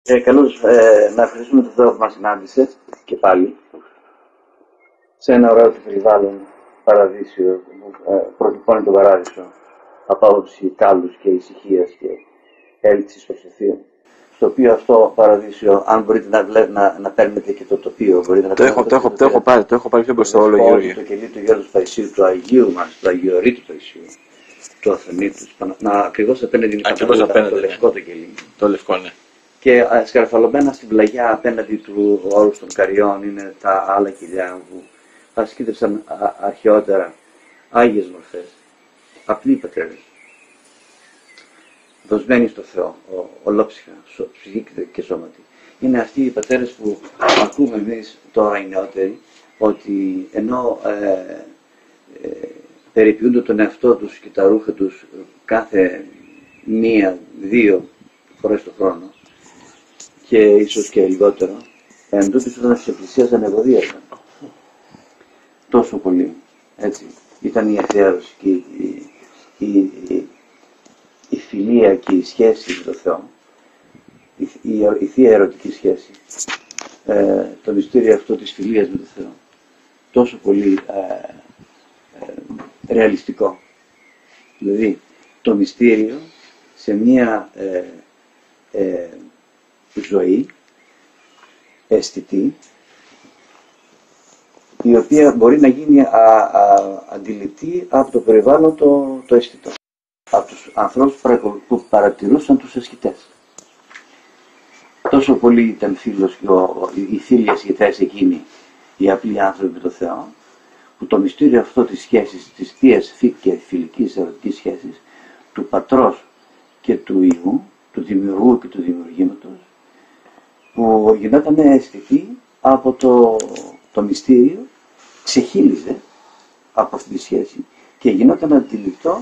Καλώς, να ευχαριστούμε τον Θεό που μας συνάντησε και πάλι σε ένα ωραίο και περιβάλλον παραδείσιο που προτυπώνει τον παράδεισο από άποψη κάλους και ησυχίας και έλξης προσευθείων. Στο οποίο αυτό παραδείσιο, αν μπορείτε να παίρνετε και το τοπίο, μπορείτε να το έχω πάρει πιο μπροστά όλο Γιώργη. Το κελί του Γιώργου Παϊσίου, του Αγίου μας, του Αγιορείτου Παϊσίου, του Αθωνίτου, ακριβώς απέναντι το λευκό το κελί. Το λευκό, ναι. Και σκαρφαλωμένα στην πλαγιά απέναντι του όρους των Καριών είναι τα άλλα κοιλιά που ασκήτευσαν αρχαιότερα άγιες μορφές, απλοί πατέρες, δοσμένοι στο Θεό, ολόψυχα, ψυχή και σώματι. Είναι αυτοί οι πατέρες που ακούμε εμείς τώρα οι νεότεροι, ότι ενώ περιποιούνται τον εαυτό τους και τα ρούχα τους κάθε μία-δύο φορές το χρόνο, και ίσως και λιγότερο, εν τούτης όταν τους εκκλησίαζαν ευωδίαζαν. Τόσο πολύ, έτσι. Ήταν η αφιέρωση και η φιλία και η σχέση με τον Θεό, η θεία ερωτική σχέση, το μυστήριο αυτό της φιλίας με τον Θεό. Τόσο πολύ ρεαλιστικό. Δηλαδή, το μυστήριο σε μία ζωή αισθητή, η οποία μπορεί να γίνει αντιληπτή από το περιβάλλον το αισθητό, από τους ανθρώπους που παρατηρούσαν τους ασκητές. Τόσο πολύ ήταν φίλος οι φίλοι ασκητές εκείνοι, οι απλοί άνθρωποι με τον Θεό, που το μυστήριο αυτό της σχέσης, της θείας και φιλικής ερωτικής σχέσης, του πατρός και του Υιού, του δημιουργού και του δημιουργήματος, που γινόταν αισθητή από το μυστήριο, ξεχύλιζε από αυτή τη σχέση και γινόταν αντιληπτό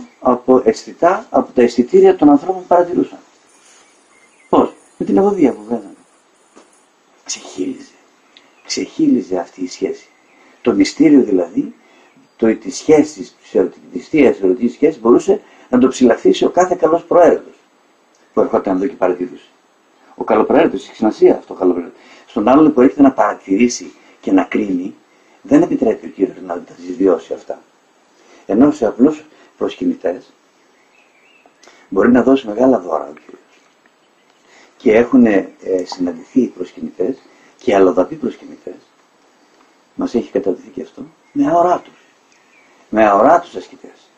αισθητά από τα αισθητήρια των ανθρώπων που παρατηρούσαν. Πώς? Με την ευωδία που βγάζανε. Ξεχύλιζε αυτή η σχέση. Το μυστήριο δηλαδή, της σχέσης, της θείας ερωτικής σχέσης, μπορούσε να το ψηλαφίσει ο κάθε καλός προαίρετος που ερχόταν εδώ και παρατηρούσε. Ο καλοπροαίρετος έχει σημασία αυτό ο καλοπροαίρετος. Στον άλλον που έρχεται να παρατηρήσει και να κρίνει, δεν επιτρέπει ο Κύριος να τα βιώσει αυτά. Ενώ σε απλούς προσκυνητές μπορεί να δώσει μεγάλα δώρα ο Κύριος. Και έχουν συναντηθεί οι προσκυνητές και αλλοδαποί προσκυνητές, μας έχει καταδειχθεί και αυτό, με αοράτους. Με αοράτους ασκητές.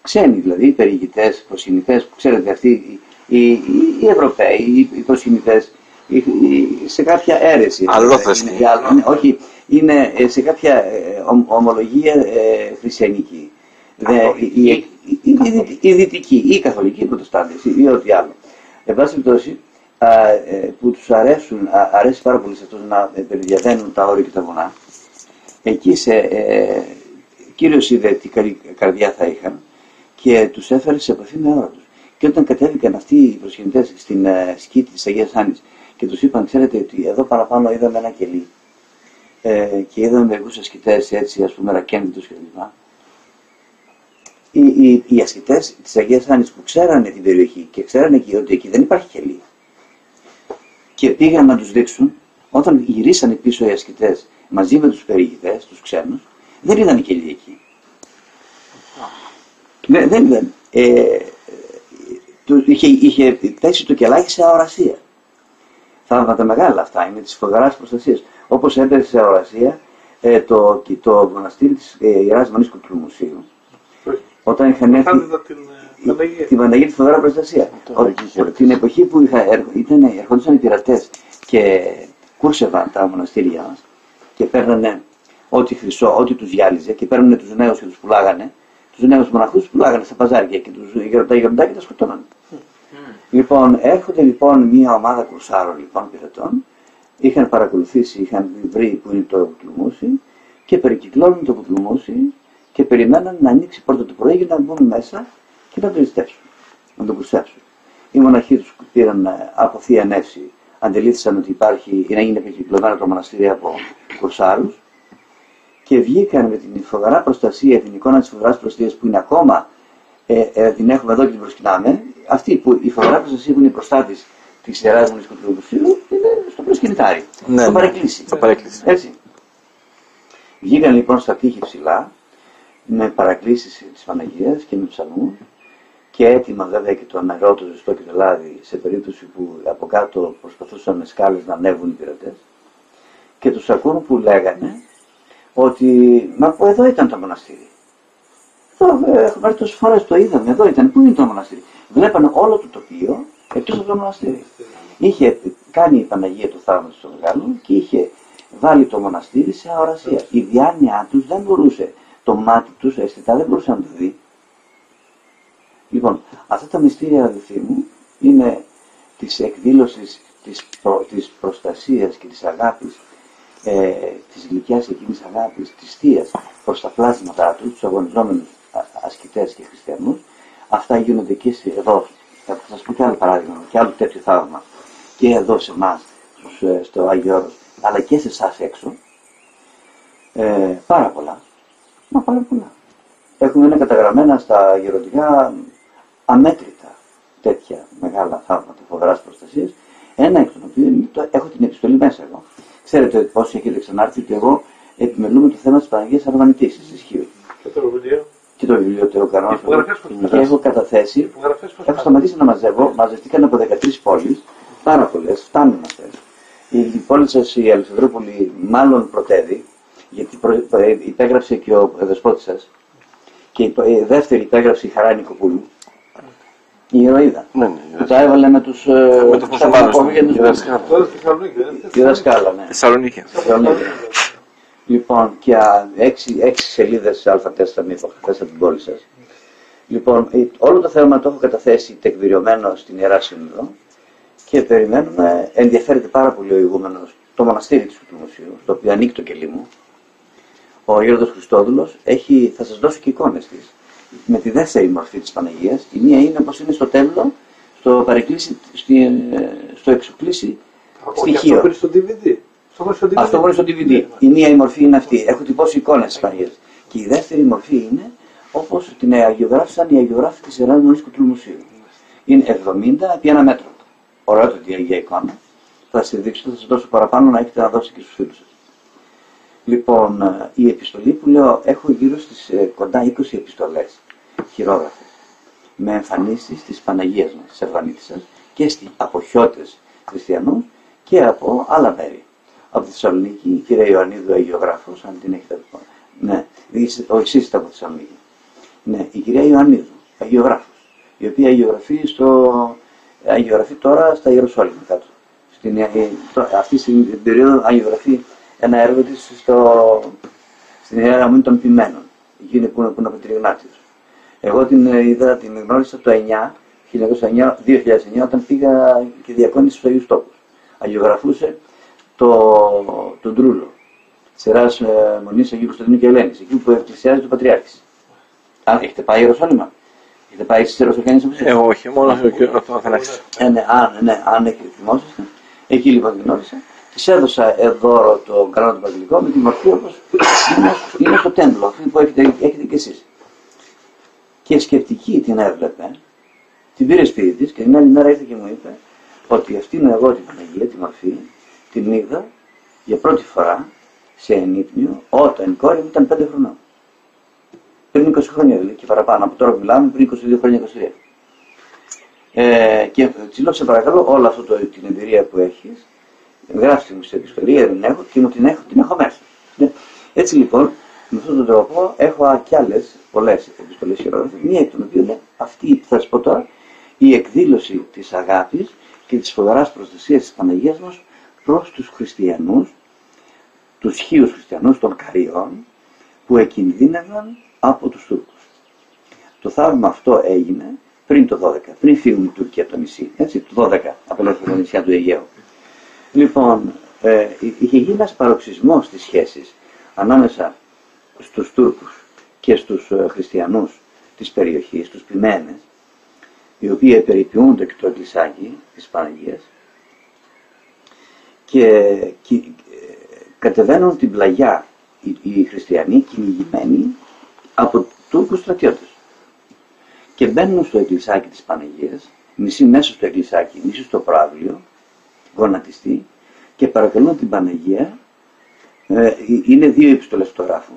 Ξένοι δηλαδή, οι περιηγητές, προσκυνητές, που ξέρετε αυτοί οι Ευρωπαίοι, οι προσκυνητές, σε κάποια αίρεση. Όχι, είναι σε κάποια ομολογία χριστιανική. Η δυτική, ή η καθολική, οι προτεστάντες, ή ό,τι άλλο. Εν πάση περιπτώσει, που τους αρέσει πάρα πολύ σε αυτούς να περιδιαβαίνουν τα όρια και τα βουνά. Εκεί Κύριος είδε τι καρδιά θα είχαν και τους έφερε σε επαφή με όρατους. Και όταν κατέβηκαν αυτοί οι προσκυνητές στην σκήτη της Αγίας Άννης και τους είπαν, ξέρετε ότι εδώ παραπάνω είδαμε ένα κελί και είδαμε μερικούς ασκητές έτσι, ας πούμε, ρακένδυτους κλπ. Οι ασκητές της Αγίας Άννης που ξέρανε την περιοχή και ξέρανε και ότι εκεί δεν υπάρχει κελί και πήγαν να τους δείξουν, όταν γυρίσανε πίσω οι ασκητές μαζί με τους περιηγητές, τους ξένους, δεν είδαν κελί εκεί. Δεν είδαν. Είχε πέσει το κελάκι σε αορασία. Θαύματα μεγάλα αυτά, είναι της φοβεράς προστασίας. Όπως έπεσε σε αορασία το μοναστήρι της Ιεράς Μονής Κουτρούμουσίου. Όταν είχαν έρθει την Παναγία τη φοβερά προστασία. Την εποχή που ερχόντουσαν οι πειρατές και κούρσευαν τα μοναστήρια μας και παίρνανε ό,τι χρυσό, ό,τι τους γυάλιζε και παίρνανε τους νέους και τους πουλάγανε. Τους νέους μοναχούς πουλάγανε στα παζάρια και τα γεροντάκια τα σκοτώνανε. Λοιπόν, έρχονται λοιπόν μια ομάδα κουρσάρων λοιπόν πειρατών, είχαν παρακολουθήσει, είχαν βρει που είναι το κουτλουμούσι και περικυκλώνουν το κουτλουμούσι και περιμέναν να ανοίξει η πόρτα του πρωί για να μπουν μέσα και να το ζητέψουν, να το κουρσέψουν. Οι μοναχοί τους πήραν από θεία νεύση, αντιλήφθησαν ότι είναι περικυκλωμένο το μοναστήρι από κουρσάρους και βγήκαν με την φοβερά προστασία, την εικόνα της φοβεράς προστασίας που είναι ακόμα, την έχουμε εδώ και την προσκυνάμε. Αυτή η φοβερά προστασία που είναι η προστάτης της Ιεράς Μονής Κοντρομουσίου είναι στο προσκυνητάρι, στο παρεκκλήσι. Έτσι. Βγήκαν λοιπόν στα τείχη ψηλά, με παρακλήσεις της Παναγίας και με ψαλμούς και έτοιμα βέβαια και το νερό, το ζεστό και το λάδι σε περίπτωση που από κάτω προσπαθούσαν με σκάλες να ανέβουν οι πειρατές. Και τους ακούν που λέγανε ότι μα από εδώ ήταν το μοναστήρι. Εδώ έχουμε έρθει τόσες φορές, το είδαμε, εδώ ήταν, πού είναι το μοναστήρι. Βλέπανε όλο το τοπίο εκτός από το μοναστήρι. Είχε κάνει η Παναγία το θαύμα στο μεγάλο και είχε βάλει το μοναστήρι σε αορασία. Η διάνοιά τους δεν μπορούσε, το μάτι τους αισθητά δεν μπορούσε να το δει. Λοιπόν, αυτά τα μυστήρια, αδελφοί μου, είναι της εκδήλωσης της προστασίας και της αγάπης, της γλυκιάς εκείνης αγάπης, της θείας προς τα πλάσματά τους, τους αγωνιζόμενους ασκητές και χριστιανούς. Αυτά γίνονται και εδώ. Θα σας πω και άλλο παράδειγμα, και άλλο τέτοιο θαύμα, και εδώ σε εμάς, στο Άγιο Όρος, αλλά και σε εσάς έξω. Πάρα πολλά. Μα πάρα πολλά. Είναι καταγραμμένα στα γεροντικά αμέτρητα τέτοια μεγάλα θαύματα φοβεράς προστασίας. Ένα εκ των οποίων έχω την επιστολή μέσα εγώ. Ξέρετε όσοι έχετε ξανάρθει και εγώ επιμελούμε το θέμα της Παναγίας Αρβανιτής, ισχύει. Και το βιβλίο. Και το βιβλίο το έχω κανόνα. Και έχω καταθέσει. Έχω σταματήσει να μαζεύω. Μαζευτήκαν από 13 πόλεις. Πάρα πολλές. Φτάνουν αυτές. Η πόλη σας, η Αλεξανδρούπολη, μάλλον πρωτεύει. Γιατί υπέγραψε και ο δεσπότης σας. Και η δεύτερη υπέγραψε η Χαρά Νικοπούλου. Η ηρωίδα. Που τα έβαλε με τους μουσουλμάνους. Η δασκάλα, ναι. Θεσσαλονίκη. Λοιπόν, και 6 σελίδες Α4 από την πόλη σας. Λοιπόν, όλο το θέμα το έχω καταθέσει τεκμηριωμένο στην Ιερά Σύνοδο και περιμένουμε, ενδιαφέρεται πάρα πολύ ο ηγούμενος, το μοναστήρι της Κουτουμουσίου, στο οποίο ανήκει το κελί μου. Ο Γέροντας Χριστόδουλος θα σας δώσω και εικόνες της. Με τη δεύτερη μορφή της Παναγίας, η μία είναι όπως είναι στο τέμπλο, στο παρεκκλήσι, στο εξουκλήσι στοιχείο. Αυτό στο DVD. Αυτό μόνο στο DVD. Η μία η μορφή είναι αυτή. Έχω τυπώσει εικόνες της Παναγίας. Και η δεύτερη μορφή είναι όπως την αγιογράφησαν οι αγιογράφοι της Ιεράς Μονής Κοντρομουσίου. Είναι 70 επί 1 μέτρο. Ωραιότατη Αγία εικόνα. Θα σας δείξω, θα σας δώσω παραπάνω να έχετε να δώσετε και στους φίλους σας. Λοιπόν, η επιστολή που λέω, έχω γύρω στις κοντά 20 επιστολές χειρόγραφες με εμφανίσεις της Παναγίας μας, της Αρβανίτισσας και από χιώτες χριστιανούς και από άλλα μέρη. Από τη Θεσσαλονίκη, η κυρία Ιωαννίδου Αγιογράφος, αν την έχετε πει. Ναι, εσείς είστε από τη Θεσσαλονίκη. Ναι, η κυρία Ιωαννίδου Αγιογράφος, η οποία αγιογραφεί τώρα στα Ιεροσόλυμα κάτω. Αυτή την περίοδο αγιογραφεί ένα έργο της στην Ιερά Μονή των Ποιμένων, εκείνη που είναι από Τριγνάτιος. Εγώ την γνώρισα το 2009, όταν πήγα και διακόνησα στους Αγίους Τόπους. Αγιογραφούσε τον Τρούλο της Ιεράς Μονής Αγίου Κωνσταντίνου και Ελένης, εκεί που εκκλησιάζει ο Πατριάρχης. Αν έχετε πάει Ιεροσόλυμα, έχετε πάει στις Ιεροσολυκάνες Εκκλησίες? Εγώ όχι, μόνο ο Αθανάσης. Αν θυμόσαστε, εκεί λοιπόν την γνώρισα. Της έδωσα δώρο το κανόνα του Βασιλικό με τη μορφή όπως είναι στο τέμπλο, αυτή που έχετε και εσείς. Και σκεπτική την έβλεπε, την πήρε σπίτι της και την άλλη μέρα ήρθε και μου είπε ότι αυτήν εγώ την Παναγία, τη μορφή, την είδα για πρώτη φορά σε ενύπνιο όταν η κόρη μου ήταν 5 χρονών. Πριν 20 χρόνια δηλαδή και παραπάνω, από τώρα που μιλάμε, πριν 22 χρόνια, 23. Και της λέω, σε παρακαλώ, όλη αυτή την εμπειρία που έχεις, γράψτε μου σε επιστολή, δεν έχω και μου την έχω μέσα. Έτσι λοιπόν, με αυτόν τον τρόπο έχω και άλλες πολλές επιστολές χειρόγραφες, μία εκ των οποίων είναι αυτή που θα σας πω τώρα, η εκδήλωση της αγάπης και της φοβεράς προστασίας της Παναγίας μας προς τους χριστιανούς, τους χίους χριστιανούς των Καριών, που εκινδύνευαν από τους Τούρκους. Το θαύμα αυτό έγινε πριν το 12, πριν φύγουν οι Τούρκοι από το νησί, έτσι, το 12, απελευθερώνουν τα νησιά του Αιγαίου. Λοιπόν, είχε γίνει ένας παροξισμός στις σχέσεις ανάμεσα στους Τούρκους και στους χριστιανούς της περιοχής, τους Ποιμένες, οι οποίοι περιποιούνται και το εκκλησάκι της Παναγίας και κατεβαίνουν την πλαγιά οι χριστιανοί κυνηγημένοι από Τούρκους στρατιώτες και μπαίνουν στο εκκλησάκι της Παναγίας μισή μέσα στο εκκλησάκι, μισή στο προάβλιο, γονατιστή, και παρακαλούν την Παναγία. Είναι δύο επιστολές που το γράφουν.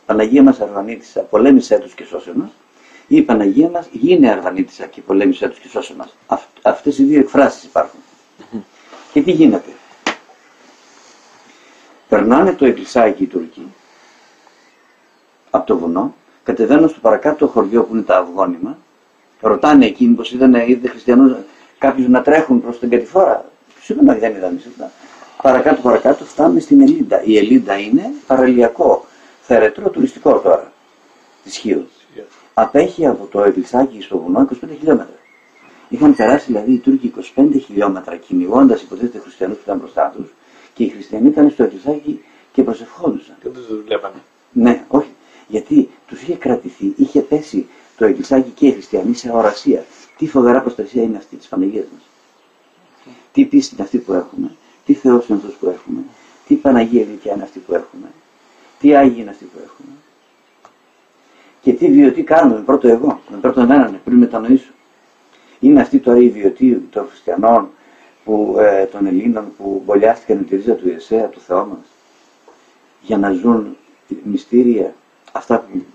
Παναγία μας Αρβανίτισσα, πολέμησέ τους και σώσε μας, ή η Παναγία μας γίνε Αρβανίτισσα και πολέμησέ τους και σώσε μας. Αυτές οι δύο εκφράσεις υπάρχουν. Και τι γίνεται? Περνάνε το εκκλησάκι οι Τούρκοι από το βουνό, κατεβαίνουν στο παρακάτω χωριό που είναι τα Αυγόνυμα, ρωτάνε εκείνοι πως είδε χριστιανούς κάποιους να τρέχουν προς την κατηφόρα. Σίγουρα δεν είδαμε αυτά. Παρακάτω φτάνουμε στην Ελίντα. Η Ελίντα είναι παραλιακό, θερετρό, τουριστικό τώρα της Χίου. Απέχει από το εκκλησάκι στο βουνό 25 χιλιόμετρα. Είχαν περάσει δηλαδή οι Τούρκοι 25 χιλιόμετρα κυνηγώντας υποτίθεται χριστιανούς που ήταν μπροστά τους, και οι χριστιανοί ήταν στο εκκλησάκι και προσευχόντουσαν. Και δεν τους βλέπανε. Ναι, όχι. Γιατί τους είχε κρατηθεί, είχε πέσει το εκκλησάκι και οι χριστιανοί σε ορασία. Τι φοβερά προστασία είναι αυτή της Παναγίας μας. Τι πίστη είναι αυτή που έχουμε, τι Θεός είναι αυτός που έχουμε, τι Παναγία Γλυκιά είναι αυτή που έχουμε, τι Άγιοι είναι αυτοί που έχουμε. Και τι βιωτή κάνουμε με πρώτο εγώ, με πρώτο εμένα, πριν μετανοήσω. Είναι αυτή τώρα η βιωτή των χριστιανών, των Ελλήνων που μπολιάστηκαν τη ρίζα του Ιεσέα, του Θεού μας, για να ζουν μυστήρια, αυτά που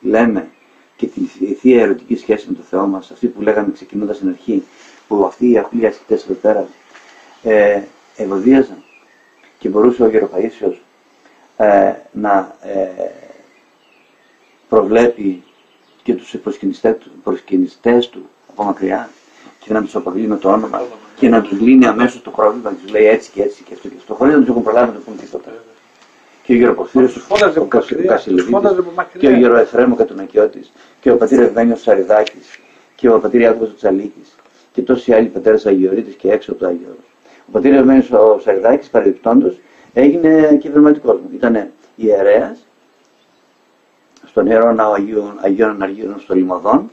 λέμε, και τη θεία ερωτική σχέση με το Θεό μας, αυτή που λέγαμε ξεκινώντας στην αρχή, που αυτοί οι απλοί ασκητές εδώ πέρα ευωδίαζαν, και μπορούσε ο Γεροπαΐσιος να προβλέπει και τους προσκυνιστές του από μακριά και να τους απαγγείλει με το όνομα και να τους λύνει αμέσως το πρόβλημα και τους λέει έτσι και έτσι και αυτό και αυτό, χωρίς να τους έχουν προλάβει να του πούν τίποτα. Και ο Γεροπορφύριος ο Κασιλιδίτης και ο Γεροεφρέμ ο Κατουνακιώτης και ο πατήρ Ευμένιος Σαριδάκης και ο πατήρ Ιάκωβος ο Τσαλίκης και τόσοι άλλοι πατέρες Αγιορείτες και έξω από το Άγιο Όρος. Ο πατήρ Ευμένιος ο Σαριδάκης παρεμπιπτόντως έγινε κυβερνηματικός μου. Ήταν ιερέας στον Ιερό Ναό Αγίων Αναργύρων στο Λιμωδόν,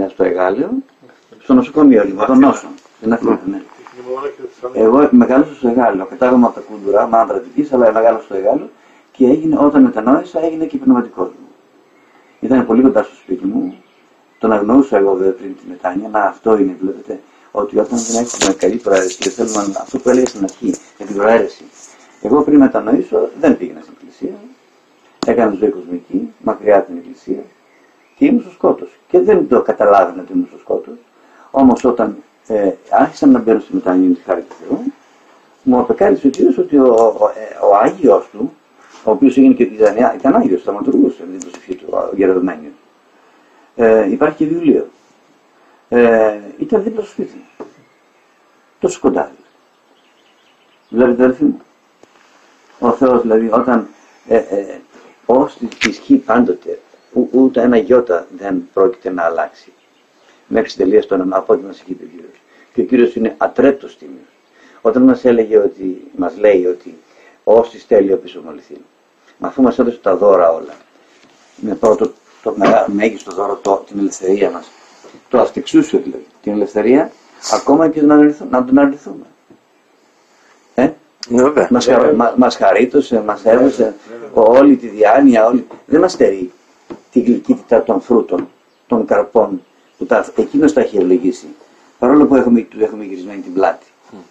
στο Εγάλεο, στο νοσοκομείο Λιμωδόν Νόσων. Ναι. Εγώ μεγάλωσα στο Εγάλεο, κατάγομαι από τα Κούντουρα, μάνα Αττικής, αλλά μεγάλωσα στο Εγάλεο και όταν μετανόησα έγινε και πνευματικός μου. Ήταν πολύ κοντά στο σπίτι μου, τον αγνοούσα εγώ βέβαια πριν τη μετάνοια, να αυτό είναι, βλέπετε, ότι όταν δεν έχουμε καλή προαίρεση και θέλουμε αυτό που έλεγα στην αρχή, για την προαίρεση. Εγώ πριν μετανοήσω δεν πήγαινα στην εκκλησία, έκανα ζωή κοσμική, μακριά από την εκκλησία και ήμουν στο σκότος. Και δεν το καταλάβαινα ότι ήμουν στο σκότος, όμως όταν άρχισαν να μπαίνουν στη μετάνοια με τη χάρη του Θεού, μου απεκάλυψε ο Κύριος ότι ο Άγιος του, ο οποίος έγινε και ήταν Άγιος, θαυματουργούσε με την προσευχή του, ο Γεροδμένιος. Υπάρχει και βιβλίο. Ήταν δίπλα στο σπίτι μου. Τόσο κοντά. Βλέπετε αδελφοί μου. Ο Θεός δηλαδή όταν όσοι ισχύει πάντοτε, ούτε ένα γιώτα δεν πρόκειται να αλλάξει. Μέχρι τελεία το όνομα από ό,τι μας έχει πει ο Κύριος. Και ο Κύριος είναι ατρέπτος τίμιος. Όταν μας λέει ότι όσοι στέλνει ο πίσω μολυθεί. Μα αφού μας έδωσε τα δώρα όλα, με πρώτο το μέγιστο δώρο την ελευθερία μας, το αυτεξούσιο δηλαδή, την ελευθερία, ακόμα και να τον αρνηθούμε. Μας χαρίτωσε, μας έδωσε όλη τη διάνοια, δεν μας στερεί τη γλυκύτητα των φρούτων, των καρπών, που εκείνος τα έχει ευλογήσει, παρόλο που του έχουμε γυρισμένη την πλάτη.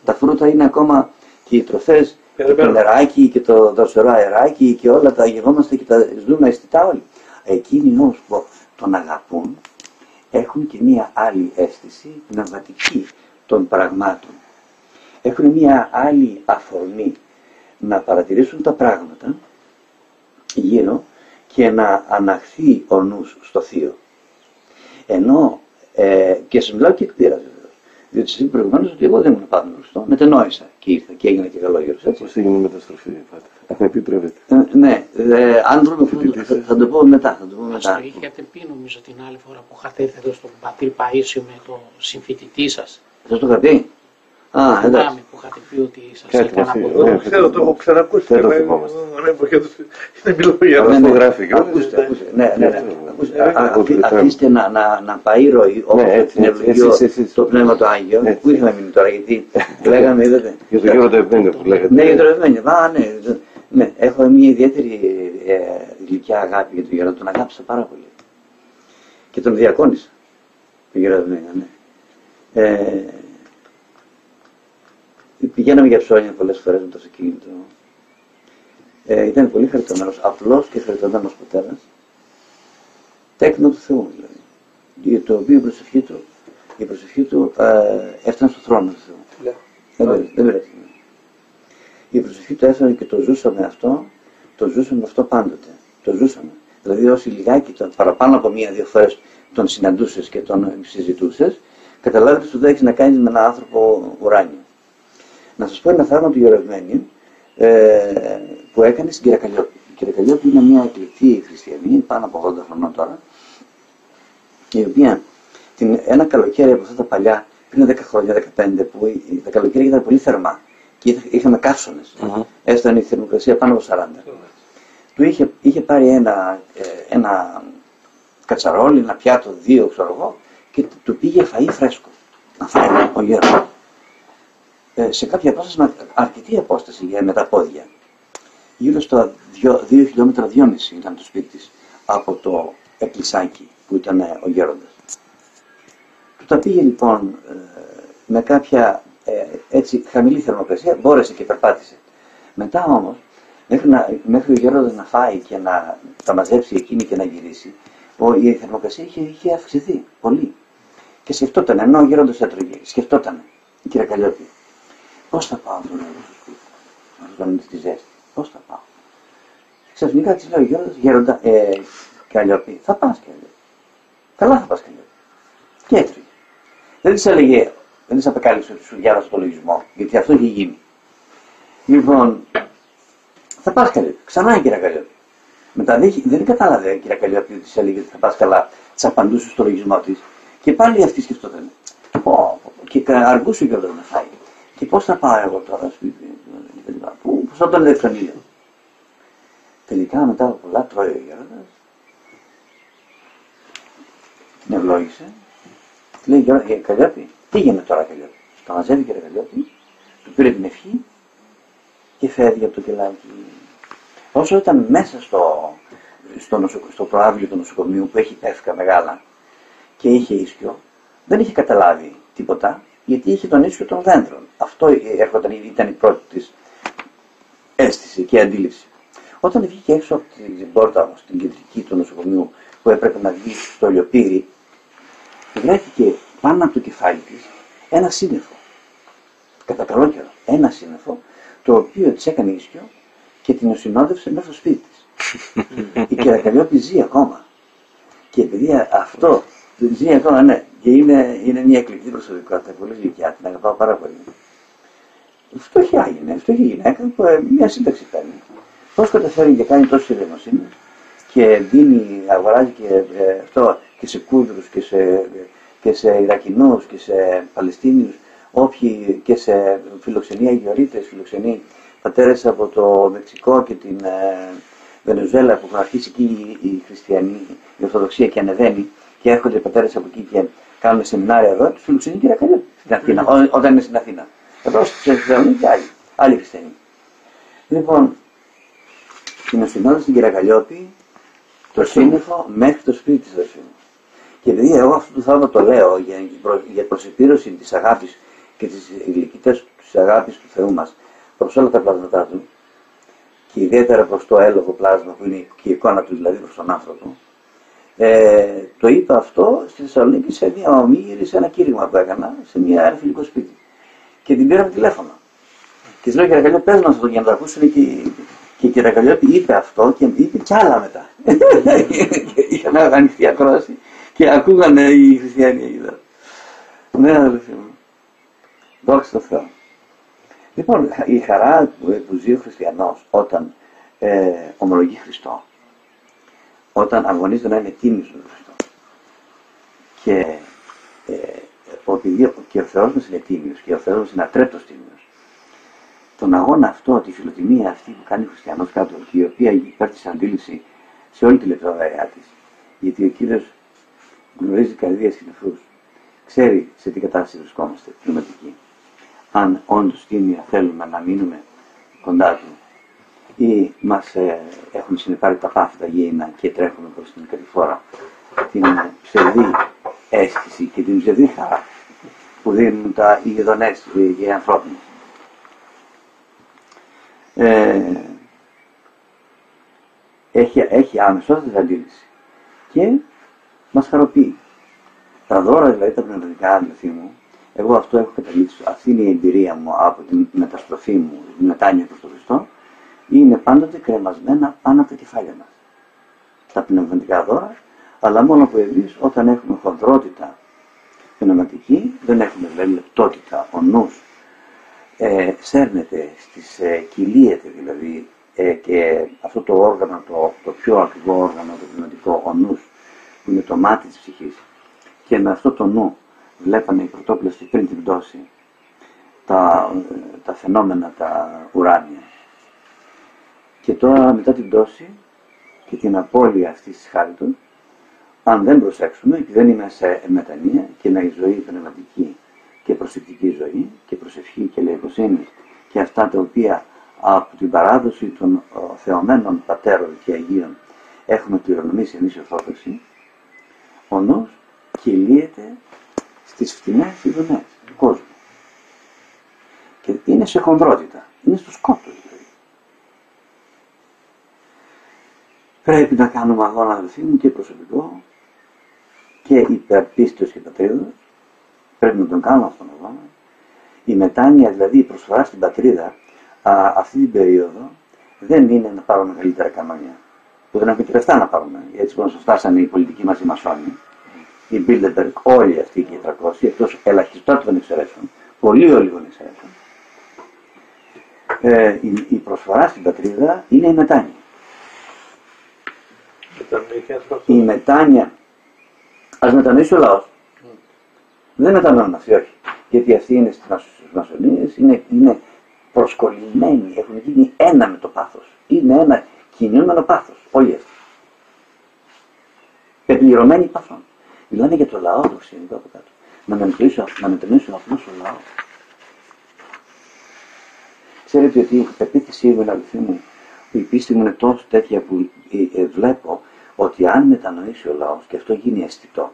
Τα φρούτα είναι ακόμα και οι τροφές, και το νεράκι και το δροσερό αεράκι και όλα τα γευόμαστε και τα ζούμε αισθητά όλοι. Εκείνοι όμως που τον αγαπούν έχουν και μία άλλη αίσθηση πνευματική των πραγμάτων. Έχουν μία άλλη αφορμή να παρατηρήσουν τα πράγματα γύρω και να αναχθεί ο νους στο θείο. Ενώ, και σας μιλάω και εκπείρα βεβαίως, διότι σας είπα προηγουμένως ότι εγώ δεν ήμουν πάνω μπροστά, μετενόησα και ήρθα και έγινα και καλόγερος. Πώς έγινε η μεταστροφή, αν επιτρέπετε. Ναι, αν βρούμε θα το πω μετά. Μας το είχατε πει νομίζω την άλλη φορά που είχατε έρθει εδώ στον πατήρ Παΐσιο με το συμφοιτητή σας. Σας το είχα πει. Θυμάμαι που είχατε πει ότι σας έκανα από εδώ. Ξέρω, το έχω ξανακούσει. Είναι μιλόγια. Δεν το γράφει. Ακούστε. Αφήστε να πάει ροή όπως την ευλογεί το Πνεύμα το Άγιο. Πού είχαμε μείνει τώρα, γιατί λέγαμε, είδατε. Για το Γέρο Ευμένιο που λέγατε. Ναι, για το Ευμένιο. Ναι, έχω μια ιδιαίτερη γλυκιά αγάπη για τον Γέρο. Τον αγάπησα πάρα πολύ. Και τον διακόνησα. Το γερασμένο, ναι. Πηγαίναμε για ψώνια πολλές φορές με το αυτοκίνητο. Ήταν πολύ χαριτωμένος, απλός και χαριτωμένος πατέρας. Τέκνο του Θεού δηλαδή. Για το οποίο η προσευχή του έφτανε στο θρόνο του Θεού. Δεν πειράζει. Η προσευχή του έφτανε και το ζούσαμε αυτό πάντοτε. Το ζούσαμε. Δηλαδή όσοι λιγάκι παραπάνω από μία-δύο φορές τον συναντούσες και τον συζητούσες, καταλάβεις ότι έχεις να κάνεις με έναν άνθρωπο ουράνιο. Να σας πω ένα θαύμα του Γερασμένου που έκανε στην Κυρακαλλιόπη. Η Κυρακαλλιόπη είναι μια εκλεκτή χριστιανή, πάνω από 80 χρονών τώρα, η οποία ένα καλοκαίρι από αυτά τα παλιά, πριν 10 χρόνια, 15, που τα καλοκαίρια ήταν πολύ θερμά και είχαμε καύσωνες. Έφτανε η θερμοκρασία πάνω από 40. Του είχε πάρει ένα κατσαρόλι, ένα πιάτο, 2 ξέρω εγώ, και του πήγε φαΐ φρέσκο. Να φάει ο γέρος. Σε κάποια απόσταση, με αρκετή απόσταση με τα πόδια. Γύρω στο 2 χιλιόμετρα, 2,5 ήταν το σπίτι της από το εκκλησάκι που ήταν ο γέροντας. Του τα πήγε λοιπόν με κάποια έτσι χαμηλή θερμοκρασία, μπόρεσε και περπάτησε. Μετά όμως, μέχρι ο γέροντας να φάει και να τα μαζέψει εκείνη και να γυρίσει, η θερμοκρασία είχε αυξηθεί πολύ. Και σκεφτόταν, ενώ ο γέροντας έτρωγε, σκεφτόταν η Κυρακαλλιόπη. Πώς θα πάω στο σπίτι, όταν στη ζέστη, πώς θα πάω. Ξαφνικά της λέει ο γέροντα, Καλλιόπη, θα πας Καλλιόπη. Καλά θα πας Καλλιόπη. Και έτρωγε. Δεν της έλεγε, δεν της απεκάλυψε ότι σου διάβασε το λογισμό, γιατί αυτό είχε γίνει. Λοιπόν, θα πας Καλλιόπη. Ξανά η Κυρακαλλιόπη. Μετά δεν κατάλαβε η Κυρακαλλιόπη ότι της έλεγε ότι θα πας καλά, της απαντούσε στο λογισμό της. Και πάλι αυτή σκεφτόταν. Και αργούσε κιόλας να φάει. Και πώς θα πάω εγώ τώρα σπίτι, πώς θα τον ελευθερωνεί. Τελικά μετά από πολλά τρώει ο γέροντας, την ευλόγησε, λέει Καλλιόπη, πήγαινε τώρα Καλλιόπη. Το μαζεύει η Καλλιόπη, του πήρε την ευχή και φεύγει από το κελάκι. Όσο ήταν μέσα στο προάβλιο του νοσοκομείου που έχει πεύκα μεγάλα και είχε ίσιο, δεν είχε καταλάβει τίποτα, γιατί είχε τον ίσιο των δέντρων. Αυτό ήταν η πρώτη της αίσθηση και αντίληψη. Όταν βγήκε έξω από την πόρτα όμως, στην κεντρική του νοσοκομείου, που έπρεπε να βγει στο Λιοπύρι, βρέθηκε πάνω από το κεφάλι της ένα σύννεφο. Κατά καλό καιρό. Ένα σύννεφο, το οποίο της έκανε ίσιο και την οσυνόδευσε μέσα στο σπίτι της. Η Κυρακαλλιόπη ζει ακόμα. Και επειδή αυτό ζει ακόμα, ναι, και είναι μια εκλεκτή προσωπικότητα, πολύ γλυκιά, την αγαπάω πάρα πολύ. Φτωχιά γυναίκα που μια σύνταξη παίρνει. Πώς καταφέρει και κάνει τόση ελεημοσύνη και αγοράζει και σε Κούρδους και σε Ιρακινούς και σε Παλαιστίνιους, όποιοι και σε φιλοξενία γεωρίτες, φιλοξενεί πατέρες από το Μεξικό και την Βενεζουέλα που έχουν αρχίσει εκεί οι χριστιανοί, η Ορθοδοξία και ανεβαίνει και έρχονται οι πατέρες από εκεί και κάνουν σεμινάρια εδώ, τους φιλοξενεί και Κυρακαλλιόπη στην Αθήνα, όταν είναι στην Αθήνα. Εδώ στη Θεσσαλονίκη και άλλοι χριστιανοί. Λοιπόν, την οσυνόδευσε στην Κυρακαλλιόπη το σύννεφο μέχρι το σπίτι της αδερφή μου. Και επειδή εγώ αυτό το θαύμα το λέω για προσεπήρωση της αγάπης και της γλυκύτητας της αγάπης του Θεού μας προς όλα τα πλάσματά του και ιδιαίτερα προς το έλογο πλάσμα που είναι και η εικόνα του, δηλαδή προς τον άνθρωπο, το είπα αυτό στη Θεσσαλονίκη σε μια ομίγυρη, σε ένα κήρυγμα που έκανα ένα φιλικό σπίτι. Και την πήραμε τηλέφωνο. Και της λέω: Κυρακαλλιόπη, πες μας αυτό για να το ακούσουν. Και η Κυρακαλλιόπη είπε αυτό και είπε κι άλλα μετά. Είχαμε ανοιχτή ακρόαση και ακούγανε οι χριστιανοί εκεί εδώ. Ναι, αδελφοί μου. Δόξα τω Θεώ. Λοιπόν, η χαρά που ζει ο χριστιανός όταν ομολογεί Χριστό, όταν αγωνίζεται να είναι τίμιος στον Χριστό, και ο Θεός μας είναι τίμιος και ο Θεός μας είναι ατρέπτος τίμιος, τον αγώνα αυτό, τη φιλοτιμία αυτή που κάνει ο χριστιανός κάτω, και η οποία υπάρχει της αντίληψη σε όλη τη λεπτομέρειά της, γιατί ο Κύριος γνωρίζει καρδία συνεφούς, ξέρει σε τι κατάσταση βρισκόμαστε πνευματική, αν όντως τίμια θέλουμε να μείνουμε κοντά του ή μας έχουν συνεπάρει τα πάθη τα γήινα και τρέχουμε προς την κατηφόρα, την ψευδή αίσθηση και την ψευδή χαρά που δίνουν οι ειδονές, οι ανθρώπινες. Έχει άμεσότητα αντίληψη και μας χαροποιεί. Τα δώρα, δηλαδή τα πνευματικά, αδελφοί μου, εγώ αυτό έχω καταλήξει, αυτή είναι η εμπειρία μου από την μεταστροφή μου, την μετάνοια προς τον Χριστό, είναι πάντοτε κρεμασμένα πάνω από τα κεφάλια μας. Τα πνευματικά δώρα, αλλά μόνο που εμείς όταν έχουμε χονδρότητα πνευματική, δεν έχουμε δηλαδή λεπτότητα, ο νους σέρνεται, κυλίεται δηλαδή, και αυτό το όργανο, το πιο ακριβό όργανο, το πνευματικό, ο νους, που είναι το μάτι της ψυχής, και με αυτό το νου βλέπανε οι πρωτόπλαστοι πριν την πτώση τα φαινόμενα, τα ουράνια. Και τώρα μετά την πτώση και την απώλεια αυτής της χάριτος, αν δεν προσέξουμε, και δεν είμαι σε μετανία και μια ζωή πνευματική και προσεκτική ζωή και προσευχή και λογοσύνη και αυτά τα οποία από την παράδοση των θεωμένων πατέρων και Αγίων έχουμε κληρονομήσει εμείς οι Ορθόδοξοι, ο νους κυλίεται στις φτηνές ειδονές του κόσμου. Και είναι σε χονδρότητα, είναι στο σκότος δηλαδή. Πρέπει να κάνουμε αγώνα, αδελφοί μου, και προσωπικό και υπερπίστεως και πατρίδος. Πρέπει να τον κάνουμε αυτόν τον αγώνα. Η μετάνοια, δηλαδή η προσφορά στην πατρίδα, αυτή την περίοδο δεν είναι να πάρουμε μεγαλύτερα κανόνια, που δεν έχουμε και λεφτά να πάρουμε. Έτσι όπως φτάσανε οι πολιτικοί μας οι μασόνοι, οι Μπίλντεμπεργκ, όλοι αυτοί και οι 300, εκτός ελαχιστότατων εξαιρέσεων, πολύ λίγων εξαιρέσεων, η προσφορά στην πατρίδα είναι η μετάνοια. Η μετάνοια, ας μετανοήσει ο λαός. Δεν μετανοούν αυτοί, όχι. Γιατί αυτοί είναι στις μασονίες, είναι προσκολλημένοι, έχουν γίνει ένα με το πάθος. Είναι ένα κινούμενο πάθος, όλοι αυτοί. Επιπληρωμένοι παθών. Μιλάμε για το λαό του χριστιανικού από κάτω. Να μετανοήσουν απλώς ο λαό. Ξέρετε ότι η πεποίθησή μου, αδελφοί μου, η πίστη μου είναι τόσο τέτοια που βλέπω ότι αν μετανοήσει ο λαός και αυτό γίνει αισθητό,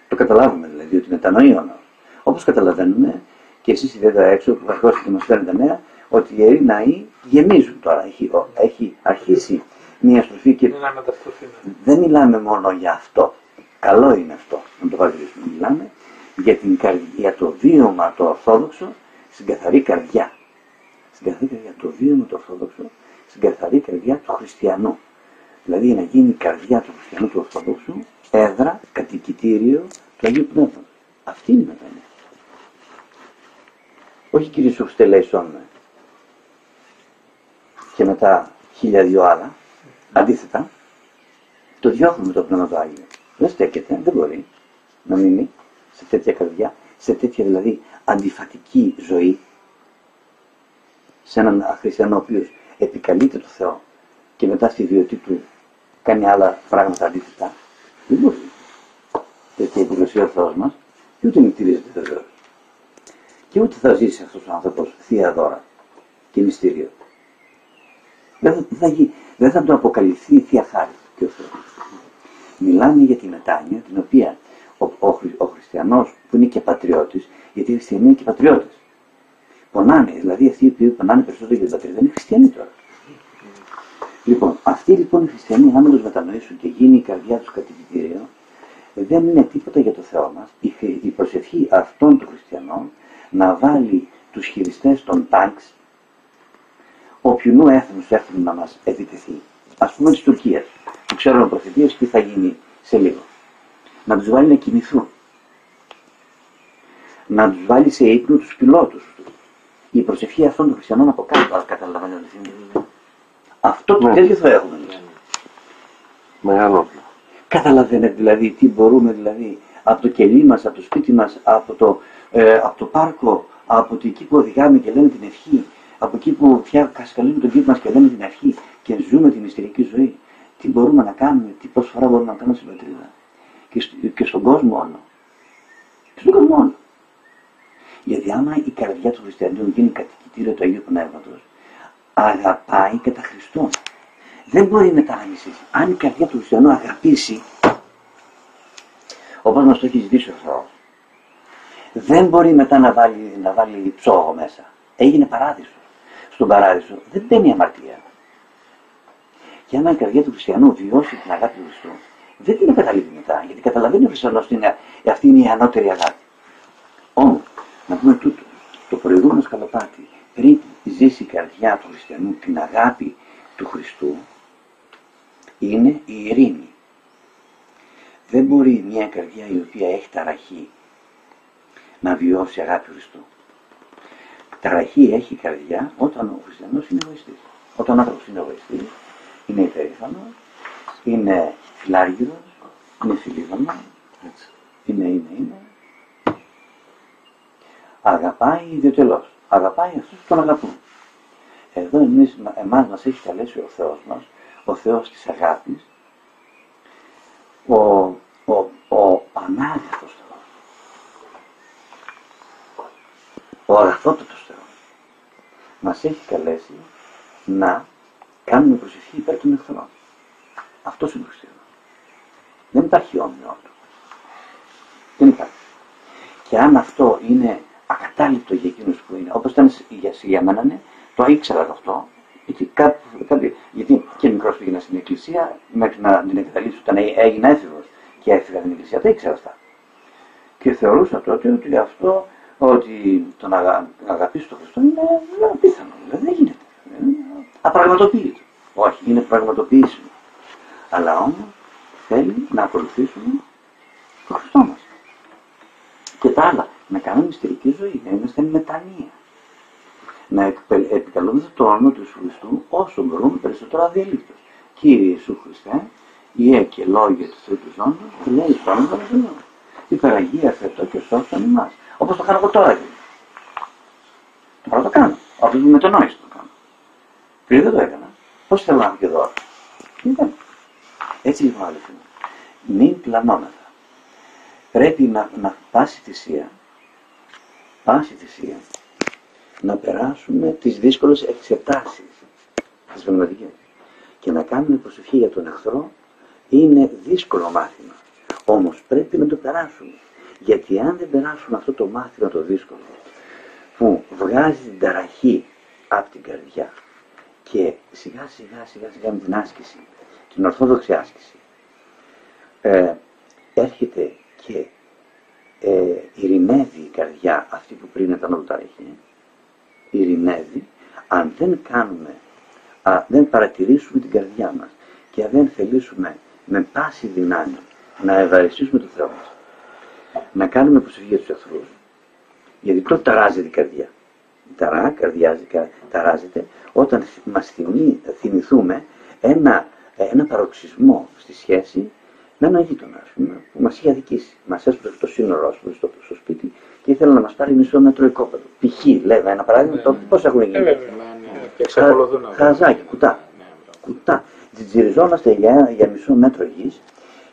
το καταλάβουμε δηλαδή ότι μετανοεί ο λαός. Όπως καταλαβαίνουμε και εσείς ιδιαίτερα έξω που αρχόσατε και μας φέρνετε νέα, ότι οι ιεροί ναοί γεμίζουν τώρα. Έχει αρχίσει μια στροφή και δεν μιλάμε μόνο για αυτό. Καλό είναι αυτό να το βάζουμε. Μιλάμε για το βίωμα το ορθόδοξο στην καθαρή καρδιά. Στην καθαρή καρδιά, το βίωμα το ορθόδοξο στην καθαρή καρδιά του χριστιανού. Δηλαδή να γίνει η καρδιά του χριστιανού του ορθόδοξου έδρα, κατοικητήριο του Αγίου Πνεύματος. Αυτή είναι η μετάνοια. Όχι κύριε σου στελέσσον και μετά 1002 άλλα. Αντίθετα, το διώχνουμε το Πνεύμα του Άγιο. Δεν στέκεται, δεν μπορεί να μείνει σε τέτοια καρδιά, σε τέτοια δηλαδή αντιφατική ζωή, σε έναν χριστιανό ο οποίος επικαλείται το Θεό και μετά στη βιωτή του κάνει άλλα πράγματα αντίθετα. Δεν μπορεί. Τέτοια υπηρεσία ο Θεός μας και ούτε νηκτηρίζεται βεβαίως. Και ούτε θα ζήσει αυτός ο άνθρωπος θεία δώρα και μυστήριο. Δεν θα του αποκαλυφθεί η θεία χάρη και ο Θεός. Μιλάμε για τη μετάνοια, την οποία ο χριστιανός που είναι και πατριώτης, γιατί οι χριστιανοί είναι και πατριώτες. Πονάνε, δηλαδή αυτοί οι οποίοι πονάνε περισσότερο για την πατρίδα είναι χριστιανοί τώρα. Λοιπόν, αυτοί λοιπόν οι χριστιανοί, άμα τους μετανοήσουν και γίνει η καρδιά τους κατοικητήριο, δεν είναι τίποτα για το Θεό μας. Η προσευχή αυτών των χριστιανών να βάλει τους χειριστές των τάγκς, όποιου έθνους έρθουν να μας επιτεθεί. Ας πούμε της Τουρκίας, που ξέρουν προφητείες τι θα γίνει σε λίγο. Να τους βάλει να κοιμηθούν. Να τους βάλει σε ύπνο τους πιλότους. Η προσευχή αυτών των χριστιανών από κάτω, αν καταλαβαίνετε. Αυτό το τέτοιο θα έχουμε. Μεγάλο. Καταλαβαίνετε δηλαδή τι μπορούμε δηλαδή από το κελί μας, από το σπίτι μας, από το πάρκο, από το εκεί που οδηγάμε και λέμε την ευχή, από εκεί που κασκαλίζουμε τον κήπο μας και λέμε την ευχή και ζούμε τη μυστηρική ζωή. Τι μπορούμε να κάνουμε, τι προσφορά μπορούμε να κάνουμε στην πατρίδα και στον κόσμο όλο. Και στον κόσμο όλο. Γιατί άμα η καρδιά του χριστιανού γίνει κατοικητήριο του Αγίου Πνεύματος, αγαπάει κατά Χριστόν. Δεν μπορεί μετά να μισήσει. Αν η καρδιά του χριστιανού αγαπήσει, όπως μας το έχει ζητήσει ο Θεός. Δεν μπορεί μετά να βάλει ψόγο μέσα. Έγινε παράδεισο. Στον παράδεισο δεν μπαίνει αμαρτία. Και αν η καρδιά του χριστιανού βιώσει την αγάπη του Χριστού, δεν την εγκαταλείπει μετά, γιατί καταλαβαίνει ο χριστιανός ότι αυτή είναι η ανώτερη αγάπη. Όμως, να πούμε τούτο, το προηγούμενο σκαλοπάτι, πριν ζήσει η καρδιά του χριστιανού την αγάπη του Χριστού, είναι η ειρήνη. Δεν μπορεί μια καρδιά η οποία έχει ταραχή να βιώσει αγάπη του Χριστού. Ταραχή έχει η καρδιά όταν ο χριστιανός είναι εγωιστής. Όταν ο άνθρωπος είναι εγωιστής, είναι υπερήφανος, είναι φιλάργυρος, είναι φιλίδωνος, είναι. Αγαπάει ιδιωτελώς. Αγαπάει αυτούς που τον αγαπούν. Εδώ εμάς μας έχει καλέσει ο Θεός μας, ο Θεός της αγάπης, ο ανάγαθος Θεός, ο αγαθότατος Θεός. Μας έχει καλέσει να κάνουμε προσευχή υπέρ των εχθρών. Αυτός είναι ο χριστιανός. Δεν υπάρχει όμοιο του. Δεν υπάρχει. Και αν αυτό είναι ακατάληπτο για εκείνους που είναι, όπως ήταν για μένα, ναι, το ήξερα αυτό, γιατί και μικρός πήγαινα στην εκκλησία, μέχρι να την εγκαταλείψω όταν έγινα έφηβος και έφυγα την εκκλησία, τα ήξερα αυτά. Και θεωρούσα τότε ότι αυτό, ότι το να αγαπήσει τον Χριστό είναι απίθανο, δηλαδή δεν γίνεται. Απραγματοποιείται. Όχι, είναι πραγματοποιήσιμο. Αλλά όμως θέλει να ακολουθήσουμε τον Χριστό μας. Και τα άλλα, να κάνουμε μυστηρική ζωή, να είμαστε μετανία. Να επικαλούμαστε το όνομα του Χριστού όσο μπορούμε περισσότερο αδιαλείπτως. Κύριε Ιησού Χριστέ, Ιε και λόγια του Θεού του Ζώντος, και λέει στο όνομα του Θεού. Υπεραγία Θεό και σώσον εμάς. Όπως το κάνω εγώ τώρα. Τώρα το κάνω. Αυτό που με το νόησε το κάνω. Πριν δεν το έκανα. Πώς θέλω να είμαι και εδώ. Έτσι λοιπόν αδελφοί μου. Μην πλανόμεθα. Πρέπει να πάση θυσία, να περάσουμε τις δύσκολες εξετάσεις τις πνευματικές και να κάνουμε προσευχή για τον εχθρό. Είναι δύσκολο μάθημα, όμως πρέπει να το περάσουμε, γιατί αν δεν περάσουμε αυτό το μάθημα το δύσκολο που βγάζει την ταραχή από την καρδιά και σιγά σιγά με την άσκηση, την ορθόδοξη άσκηση, έρχεται και ειρηνεύει η καρδιά αυτή που πριν ήταν όλο ταραχή, ειρηνεύει αν δεν παρατηρήσουμε την καρδιά μας και αν δεν θελήσουμε με πάση δυνάμει να ευαριστήσουμε τον Θεό μας, να κάνουμε προσευχή για τους εχθρούς, γιατί τότε ταράζεται η καρδιά. Ταράζεται όταν μας θυμηθούμε ένα παροξισμό στη σχέση με έναν γείτονα, που μας είχε αδικήσει. Μας έσπρωξε το σύνορό στο σπίτι και ήθελε να μας πάρει μισό μέτρο οικόπεδο. Π.χ. λέγα ένα παράδειγμα, πώς έχουν γίνει. Χαζάκι, κουτά. Τζιριζόμαστε για μισό μέτρο γης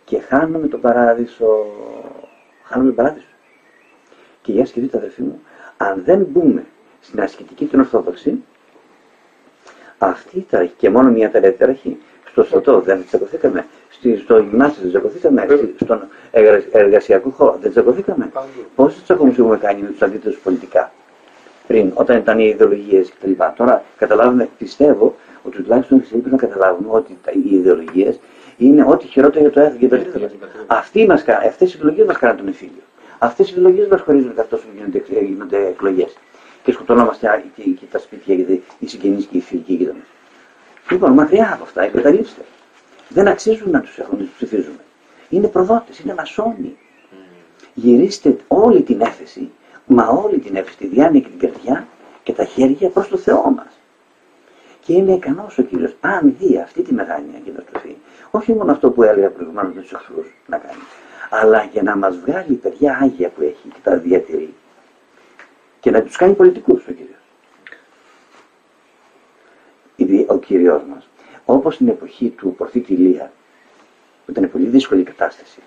και χάνουμε τον παράδεισο. Και για σκεφτείτε αδερφοί μου, αν δεν μπούμε στην ασκητική την Ορθόδοξη, αυτή η ταραχή, και μόνο μια ταραχή, στο στρατό δεν τσακωθήκαμε, στο γυμνάσιο δεν τσακωθήκαμε, στον εργασιακό χώρο δεν τσακωθήκαμε. Πόσες τσακωμούς έχουμε κάνει με τους αντίθετους πολιτικά πριν, όταν ήταν οι ιδεολογίες κτλ. Τώρα καταλάβουμε, πιστεύω ότι τουλάχιστον πρέπει να καταλάβουμε ότι οι ιδεολογίες είναι ό,τι χειρότερο για το έθνο και το έθνο. Αυτές οι ιδεολογίες μας κάνουν τον εμφύλιο. Αυτές οι ιδεολογίες μας χωρίζουν καθώς γίνονται εκλογές. Και σκοτωνόμαστε και τα σπίτια γιατί οι συγγενείς και οι φίλοι και οι γείτονες. Λοιπόν, μακριά από αυτά, εγκαταλείψτε. Δεν αξίζουν να τους ψηφίζουμε. Είναι προδότες, είναι μασόνοι. Γυρίστε όλη την έφεση, τη διάνοια και την καρδιά και τα χέρια προς το Θεό μας. Και είναι ικανός ο Κύριος, αν δει αυτή τη μεγάλη ανακοινωστροφή, όχι μόνο αυτό που έλεγα προηγουμένως με τους εχθρούς να κάνει, αλλά και να μας βγάλει παιδιά άγια που έχει και τα διατηρεί και να τους κάνει πολιτικούς ο Κύριος. Ο Κύριος μας, όπως στην εποχή του προφήτη Ηλία, που ήταν πολύ δύσκολη η κατάσταση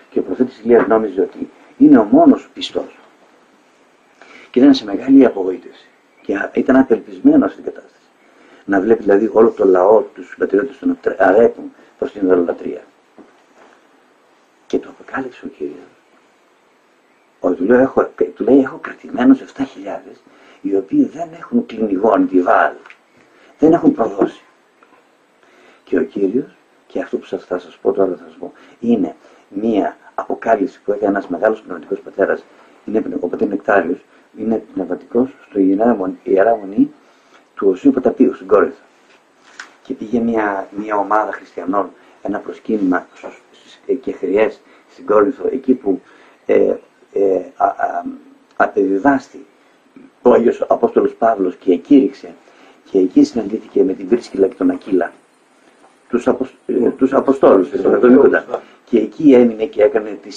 και ο προφήτης Ηλίας νόμιζε ότι είναι ο μόνος πιστός και ήταν σε μεγάλη απογοήτευση και ήταν απελπισμένος στην κατάσταση. Να βλέπει δηλαδή όλο το λαό, τους πατριώτες τον αρέπουν προς την ιδωλολατρία. Και το αποκάλυψε ο Κύριος. Του λέει, έχω κρατημένους 7.000 οι οποίοι δεν έχουν κυνηγό αντιβάλ, δεν έχουν προδώσει. Και ο Κύριος, και αυτό που θα σας πω τώρα, θα σας πω, είναι μία αποκάλυψη που έκανε ένας μεγάλος πνευματικός πατέρας, ο πατήρ Νεκτάριος, είναι πνευματικός στο Ιερά Μονή του Οσίου Ποταπίου, στην Κόρινθο. Και πήγε μια ομάδα χριστιανών, ένα προσκύνημα και χρειές στην Κόρινθο, εκεί που απεβιβάστη ο Άγιος Απόστολος Παύλος και εκήρυξε, και εκεί συναντήθηκε με την Πρίσκυλα και τον Ακύλα, τους Αποστόλους, και εκεί έμεινε και έκανε τη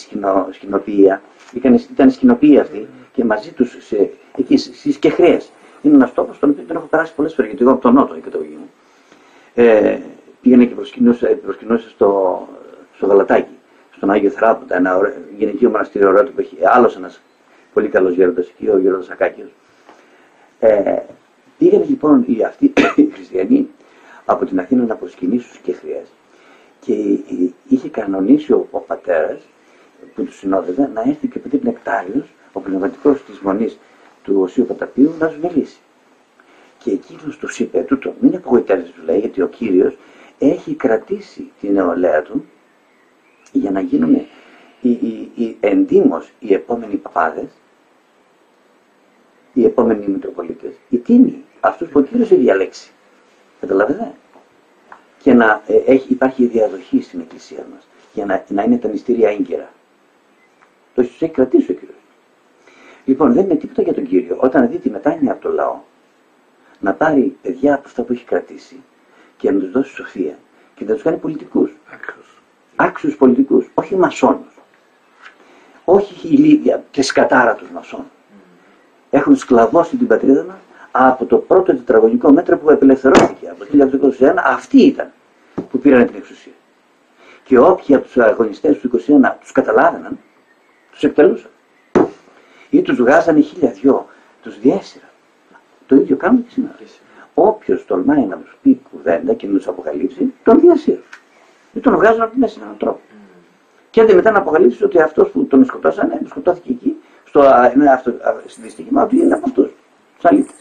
σκηνοποιία. Ήταν σκηνοποιία αυτή και μαζί τους εκεί στις Κεχρές. Είναι ένας τόπος στον οποίο τον έχω περάσει πολλές φορές, γιατί εγώ από τον Νότο η καταγωγή μου. Πήγαινε και προσκυνούσε στο Γαλατάκι, στον Άγιο Θράποντα, ένα γυναικείο μοναστήριο ωραίο που έχει άλλος ένας πολύ καλός γέροντας εκεί, ο γέροντας Ακάκιος. Πήγαινε λοιπόν αυτοί οι χριστιανοί από την Αθήνα να προσκυνήσουν στους Κεχρές, και είχε κανονίσει ο πατέρας που του συνόδευε να έρθει και ο πατήρ Νεκτάριος, ο πνευματικός της Μονής του Οσίου Ποταπίου, να τους μιλήσει. Και εκείνος τους είπε, τούτο, μην απογοητεύεσαι, του λέει, γιατί ο Κύριος έχει κρατήσει την νεολαία του για να γίνουν εντύμως οι επόμενοι παπάδες, οι επόμενοι Μητροπολίτες, οι τίμοι, αυτούς που ο Κύριος έχει διαλέξει. Καταλαβαίνετε. Και να υπάρχει διαδοχή στην Εκκλησία μας, για να είναι τα μυστήρια έγκαιρα. Το έχει κρατήσει ο Κύριος. Λοιπόν, δεν είναι τίποτα για τον Κύριο, όταν δει τη μετάνοια από το λαό, να πάρει παιδιά από αυτά που έχει κρατήσει και να τους δώσει σοφία και να τους κάνει πολιτικούς. Άξιους πολιτικούς, όχι μασόνους. Όχι χιλίδια και σκατάρα τους μασόνους. Έχουν σκλαβώσει την πατρίδα μας από το πρώτο τετραγωνικό μέτρο που απελευθερώθηκε από το 1921. Αυτοί ήταν που πήραν την εξουσία. Και όποιοι από τους αγωνιστές του 1921 τους καταλάβαιναν, τους εκτελούσαν. Ή τους βγάζανε 1.002, τους διέσυραν. Το ίδιο κάνουν και σήμερα. Όποιος τολμάει να τους πει κουβέντα και να τους αποκαλύψει, τον διασύρουν. Ή τον βγάζουν από τη μέση έναν τρόπο. Και άντε μετά να αποκαλύψει ότι αυτός που τον σκοτώσανε, σκοτώθηκε εκεί, στη δυστυχημά του, είναι από αυτούς, τους αλήτες.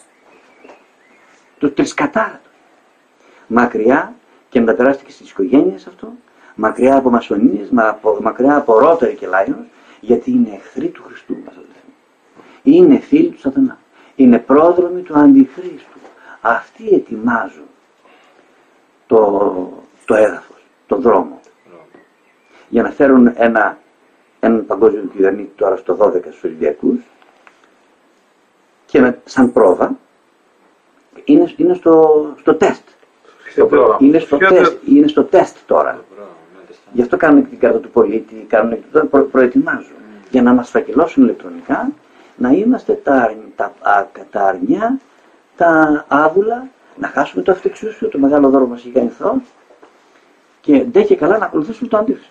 Τους τρισκατάρατους. Μακριά, και μεταπεράστηκε στις οικογένειες αυτό, μακριά από μασονίες, μακριά από Ρότεροι και Λάιονς, γιατί είναι εχθροί του Χριστού μας. Είναι φίλοι του Σατανά. Είναι πρόδρομοι του Αντιχρίστου. Αυτοί ετοιμάζουν το έδαφος, τον δρόμο. Για να φέρουν έναν παγκόσμιο κυβερνήτη τώρα στο 12 στους Ολυμπιακούς, και σαν πρόβα είναι στο τεστ. Είναι στο τεστ τώρα. Γι' αυτό κάνουν την κάρτα του πολίτη, προετοιμάζουν. Για να μας φακελώσουν ηλεκτρονικά, να είμαστε τα αρνιά, τα άβουλα, να χάσουμε το αυτεξούσιο, το μεγάλο δώρο μας έχει κάνει Θεός, και ντε και καλά να ακολουθήσουμε το αντίθετο.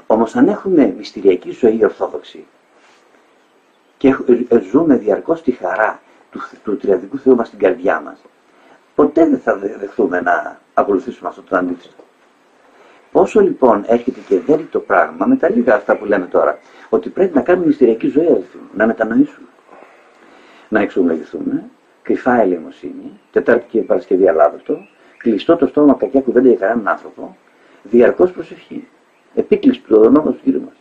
Όμως αν έχουμε μυστηριακή ζωή ορθόδοξη και ζούμε διαρκώς τη χαρά του τριαδικού Θεού μας στην καρδιά μας, ποτέ δεν θα δεχθούμε να ακολουθήσουμε αυτό το αντίθετο. Όσο λοιπόν έρχεται και δέρει το πράγμα, με τα λίγα αυτά που λέμε τώρα, ότι πρέπει να κάνουμε μυστηριακή ζωή, αδελφοί μου, να μετανοήσουμε, να εξομολογηθούμε, κρυφά ελεημοσύνη, Τετάρτη και Παρασκευή αλάβευτο, κλειστό το στόμα κακιά κουβέντα για κανέναν άνθρωπο, διαρκώς προσευχή, επίκληση του ονόματος του Κύριου μας,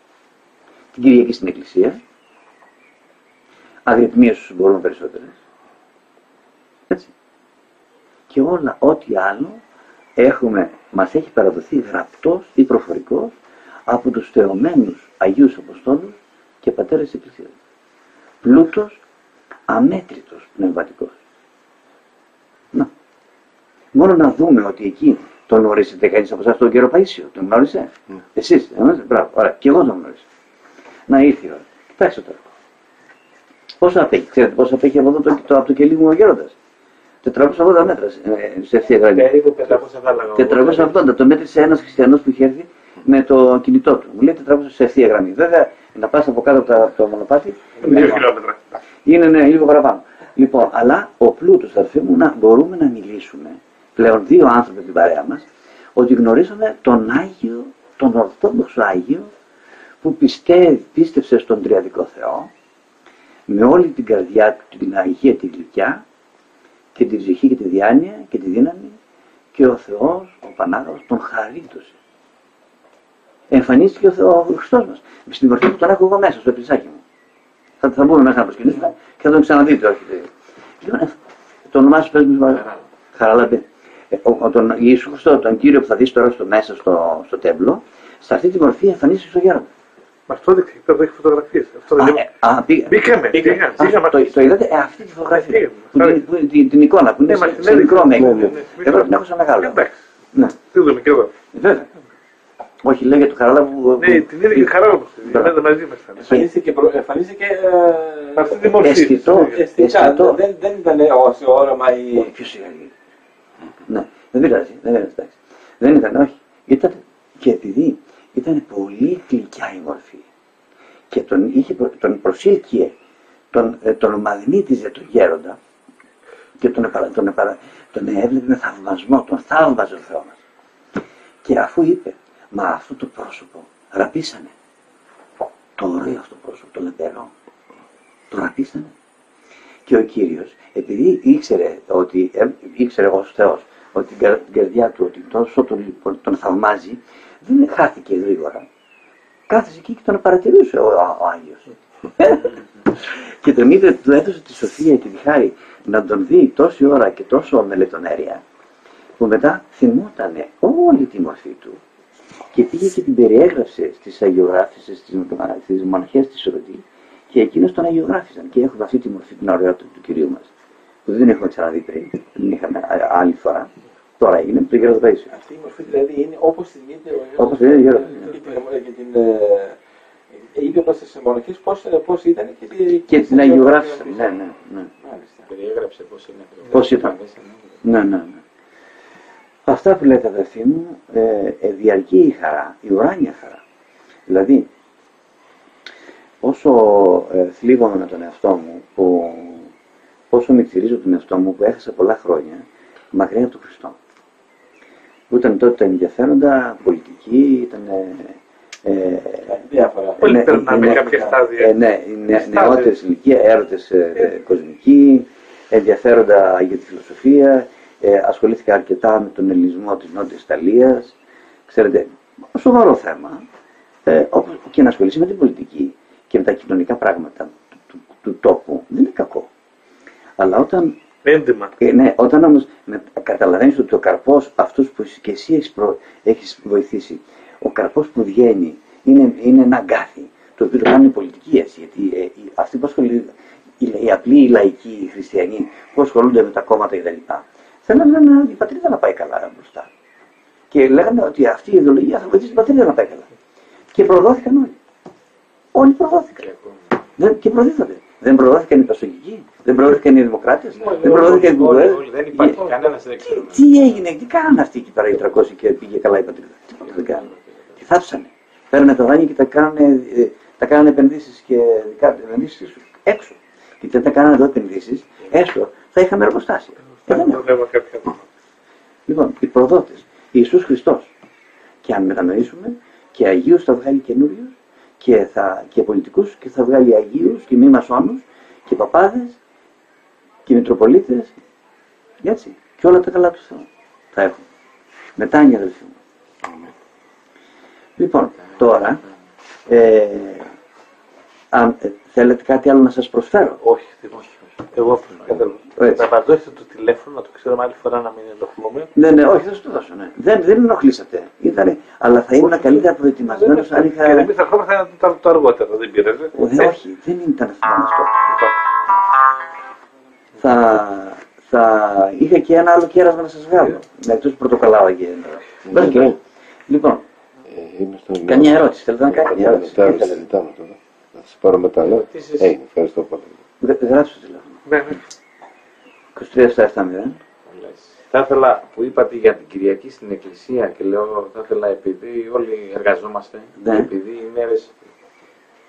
την Κυριακή στην Εκκλησία, αγρυπνίες όσο μπορούμε περισσότερες, έτσι. Και όλα, ό,τι άλλο μας έχει παραδοθεί γραπτός ή προφορικός από τους θεωμένους Αγίους Αποστόλους και Πατέρες της Εκκλησίας. Πλούτος αμέτρητος πνευματικός. Να. Μόνο να δούμε ότι εκεί τον γνωρίσετε κανείς από εσάς τον κύριο Παΐσιο. Τον γνώρισε. Εσείς. Μπράβο. Ωραία. Και εγώ τον γνώρισα. Να ήρθε η ώρα. Κοιτάξτε τώρα. Πόσο απέχει. Ξέρετε πόσο απέχει από εδώ από το κελί μου ο γέροντας. 480 μέτρα σε ευθεία γραμμή. Περίπου 480. Το μέτρησε ένας χριστιανός που είχε έρθει με το κινητό του. Μου λέει 400 σε ευθεία γραμμή. Βέβαια, να πας από κάτω από το μονοπάτι. 2 χιλιόμετρα. Είναι λίγο παραπάνω. Λοιπόν, αλλά ο πλούτος, αδερφοί μου, μπορούμε να μιλήσουμε. Πλέον δύο άνθρωποι από την παρέα μας, ότι γνωρίσαμε τον Άγιο, τον Ορθόδοξο Άγιο, που πίστεψε στον Τριαδικό Θεό, με όλη την καρδιά του, την Αγία, τη γλυκιά, και τη ψυχή και τη διάνοια και τη δύναμη, και ο Θεός, ο Πανάγαος, τον χαρίτωσε. Εμφανίστηκε ο Χριστός μας. Στην μορφή που τον έχω εγώ μέσα, στο επιστάκι μου. Θα μπούμε μέσα να προσκυνήσουμε και θα τον ξαναδείτε, όχι. Το όνομά σου πες μου, Χαράλαμπε. Τον Ιησού Χριστό, τον Κύριο που θα δεις τώρα μέσα στο τέμπλο, σε αυτή τη μορφή εμφανίστηκε στο γέροντα. Μα αυτό δείχνει, εδώ έχει φωτογραφίες. Μπήκαμε. Το είδατε, αυτή τη φωτογραφία. Την εικόνα που είναι σε μικρό μέγεθος. Εγώ την έχω σε μεγάλο. Εντάξει. Τι δούμε και εδώ. Βέβαια. Όχι, λέω για το Χαράλαμπο. Ναι, την είδε και η Χαράλαμπο. Μαζί μας. Εμφανίστηκε αυτή τη μορφή. αισθητικά. Δεν ήταν σε όραμα ή. Πιο σιγά. Ναι, δεν πειράζει. Δεν ήταν, όχι. Ήταν και επειδή ήταν πολύ γλυκιά η μορφή και τον προσήλκυε, τον μαγνήτιζε τον γέροντα και τον έβλεπε με θαυμασμό, τον θαύμαζε ο Θεός μας. Και αφού είπε, μα αυτό το πρόσωπο ραπίσανε, το ωραίο αυτό πρόσωπο, το λαμπερό, το ραπίσανε. Και ο Κύριος, επειδή ήξερε ως Θεός ότι την καρδιά του, ότι τόσο τον θαυμάζει, δεν χάθηκε γρήγορα. Κάθεσε εκεί και τον παρατηρούσε ο Άγιος. Και του έδωσε τη σοφία και τη χάρη να τον δει τόση ώρα και τόσο με λεπτομέρεια, που μετά θυμότανε όλη τη μορφή του και πήγε και την περιέγραψε στις αγιογράφησες, στις μοναχές της Ρωτή, και εκείνος τον αγιογράφησαν και έχουμε αυτή τη μορφή, την ωραιότητα του Κυρίου μας, που δεν έχουμε ξαναδεί πριν, δεν είχαμε άλλη φορά. Τώρα έγινε με τον Γέροντα Παΐσιο. Αυτή η μορφή δηλαδή είναι όπως την είδε ο Όπως την είδε ο Γέροντας. Είπε προς τις μοναχές πώς ήταν και την αγιογράφησαν. Ναι. Περιέγραψε πώς είναι. Πώς ήταν. Ναι. Αυτά που λέτε, αδερφοί μου, διαρκεί η χαρά, η ουράνια χαρά. Δηλαδή, όσο θλίβομαι με τον εαυτό μου, όσο μυθυρίζω τον εαυτό μου που έχασα πολλά χρόνια μακριά από τον Χριστό, που ήταν τότε τα ενδιαφέροντα, πολιτική, ήταν διάφορα. Όλοι περνάμε κάποια στάδια. Νεότερες ηλικία, έρωτες κοσμικοί, ενδιαφέροντα για τη φιλοσοφία, ασχολήθηκα αρκετά με τον ελληνισμό της Νότιας Ιταλίας, ξέρετε, σοβαρό θέμα, και να ασχολήσει με την πολιτική και με τα κοινωνικά πράγματα του τόπου, δεν είναι κακό. Αλλά όταν όταν όμως καταλαβαίνεις ότι ο καρπός, αυτός που και εσύ έχεις βοηθήσει, ο καρπός που βγαίνει είναι ένα αγκάθι, το οποίο το κάνουν οι πολιτικοί έτσι, γιατί αυτοί που ασχολούνται, οι απλοί, οι λαϊκοί, οι χριστιανοί, που ασχολούνται με τα κόμματα κτλ. Θέλανε η πατρίδα να πάει καλά μπροστά. Και λέγανε ότι αυτή η ιδεολογία θα βοηθήσει την πατρίδα να πάει καλά. Και προδόθηκαν όλοι. Όλοι προδόθηκαν. Και προδίδονται. Δεν προδόθηκαν οι πασογικοί, δεν προδόθηκαν οι δημοκράτες, δεν προδόθηκαν οι κουβέρες. Δεν υπάρχει κανένας δεν ξέρω. Τι έγινε, τι κάνανε αυτοί εκεί πέρα οι 300 και πήγε καλά η πατρίδα. Τίποτα δεν κάνανε. Τι θάψανε. Παίρνανε τα δάνεια και τα κάνανε επενδύσεις και επενδύσεις έξω. Και δεν τα κάνανε εδώ επενδύσεις, έστω θα είχαμε εργοστάσια. Λοιπόν, οι προδότες, Ιησούς Χριστός. Και αν μετανοήσουμε, και Αγίους θα βγάλει καινούριους, και πολιτικούς, και θα βγάλει Αγίους και μη μασόνους, και παπάδες, και μητροπολίτες, έτσι. Και όλα τα καλά του Θεού θα έχουν. Μετάνια, αδελφοί μου. Λοιπόν, τώρα, αν θέλετε κάτι άλλο να σας προσφέρω. Όχι. Εγώ θα μας δώσετε το τηλέφωνο, να το ξέρουμε άλλη φορά να μην ενοχλούμε. Ναι, όχι, θα σου το δώσω. Ναι. Δεν ενοχλήσατε. Αλλά θα ήμουν καλύτερα προετοιμασμένος αν είχα. Και εμείς θα ήταν το αργότερα, δεν πήρατε. Όχι, δεν ήταν αυτό θα είχα και ένα άλλο κέρασμα να σας βγάλω. Εκτός πρωτοκαλάω και. Λοιπόν, καμιά ερώτηση. Θέλετε να κάνω μια ερώτηση. Θα σας πάρω μετά. Ευχαριστώ πολύ. Γράψτε το τηλέφωνο. 23-7-0. Θα ήθελα που είπατε για την Κυριακή στην Εκκλησία και λέω, θα ήθελα επειδή όλοι εργαζόμαστε, ναι. Επειδή οι μέρες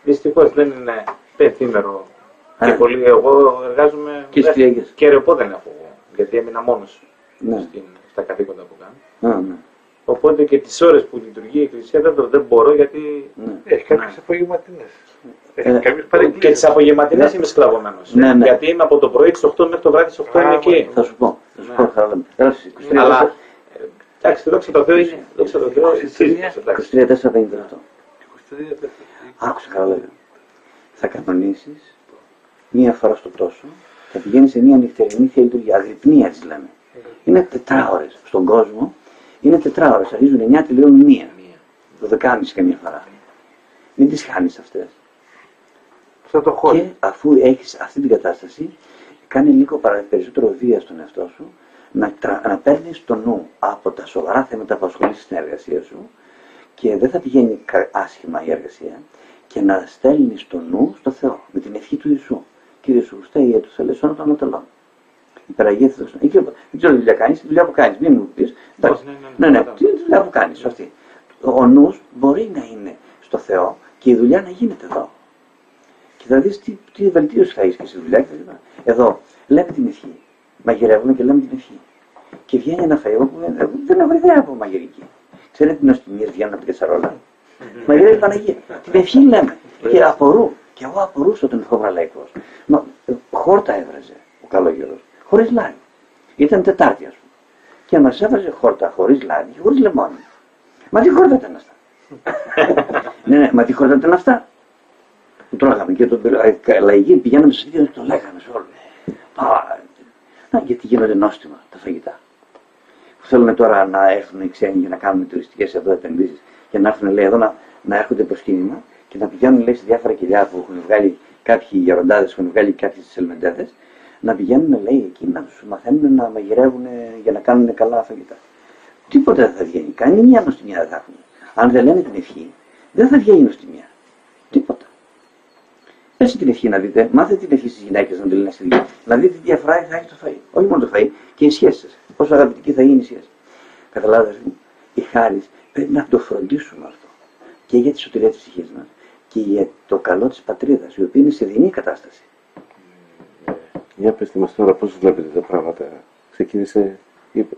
δυστυχώς δεν είναι πενθήμερο και πολύ, εγώ εργάζομαι και ρεπό δεν έχω εγώ, γιατί έμεινα μόνος στα καθήκοντα που κάνω. Ναι. Οπότε και τις ώρες που λειτουργεί η Εκκλησία δεν μπορώ γιατί. Έχει κάποιες απογευματινές. Και τις απογευματινές είμαι σκλαβωμένος. Γιατί είμαι από το πρωί τις 8 μέχρι το βράδυ τις 8 είμαι εκεί. Θα σου πω. Αλλά εντάξει, δόξα τω Θεώ είναι. Δόξα τω Θεώ. 23-4-58. Άκουσα καλά λόγια. Θα κανονίσεις μία φορά στο τόσο, θα πηγαίνεις σε μία νυχτερινή θεία λειτουργία. Αγρυπνία της λέμε. Είναι 4 ώρες. Στον κόσμο είναι 4 ώρες. Αρχίζουν 9, τελειώνουν 1. 12.30 καμία φορά. Μην τις χάνεις αυτές. Και αφού έχεις αυτή την κατάσταση, κάνει λίγο περισσότερο βία στον εαυτό σου, να παίρνεις το νου από τα σοβαρά θέματα που ασχολείσαι στην εργασία σου και δεν θα πηγαίνει άσχημα η εργασία και να στέλνεις το νου στο Θεό με την ευχή του Ιησού. Κύριε Σου, στέγε τους ελεσσόν των ανατολών. Υπεραγήθητος. Δεν ξέρω τι δουλειά κάνεις, τη δουλειά που κάνεις. Μην μου πεις. Ναι, τι δουλειά που κάνεις αυτή. Ο νους μπορεί να είναι στο Θεό και η δουλειά να γίνεται εδώ. Και θα δεις τι βελτίωση θα έχεις και στη δουλειά κτλ. Εδώ λέμε την ευχή. Μαγειρεύουμε και λέμε την ευχή. Και βγαίνει ένα φαγητό που δεν έχω ιδέα από μαγειρική. Ξέρετε τι νοστιμίες βγαίνουν από την κατσαρόλα. Μαγειρεύει η Παναγία. Την ευχή λέμε. Και απορούν. Και εγώ απορούσα τον ηχοβραλαϊκός. Χόρτα έβραζε ο καλόγερος. Χωρίς λάδι. Ήταν Τετάρτη, ας πούμε. Και μας έβραζε χόρτα χωρίς λάδι και χωρίς λεμόνι. Μα τι χόρτα ήταν αυτά. Ναι, μα τι χόρτα ήταν αυτά. Που τρώγαμε και τον λαϊκοί πηγαίναμε στο σπίτι και το λέγαμε σε όλους. Γιατί γίνονται νόστιμα τα φαγητά. Που θέλουν τώρα να έρθουν οι ξένοι για να κάνουν τουριστικές εδώ επενδύσεις και να έρθουν λέει, εδώ να έρχονται προσκύνημα και να πηγαίνουν λέει, σε διάφορα κοιλιά που έχουν βγάλει κάποιοι γεροντάδες, έχουν βγάλει κάποιες ελμεντέδες, να πηγαίνουν λέει, εκεί να τους μαθαίνουν να μαγειρεύουν για να κάνουν καλά φαγητά. Τίποτα δεν θα βγαίνει. Κάνει μια νοστιμιά δεν θα έχουν. Αν δεν λένε την ευχή, δεν θα βγαίνει νοστιμιά. Τίποτα. Πες την ευχή να δείτε, μάθετε την ευχή στις γυναίκες να το λένε στη δουλειά. Να δείτε τι διαφορά θα έχει το φαΐ. Όχι μόνο το φαΐ, και οι σχέσεις σας. Πόσο αγαπητική θα γίνει η σχέση. Καταλάβατε, η χάρις πρέπει να το φροντίσουμε αυτό. Και για τη σωτηρία της ψυχής μας και για το καλό της πατρίδας, η οποία είναι σε δεινή κατάσταση. Για πετε μας τώρα πώς βλέπετε τα πράγματα. Ξεκίνησε,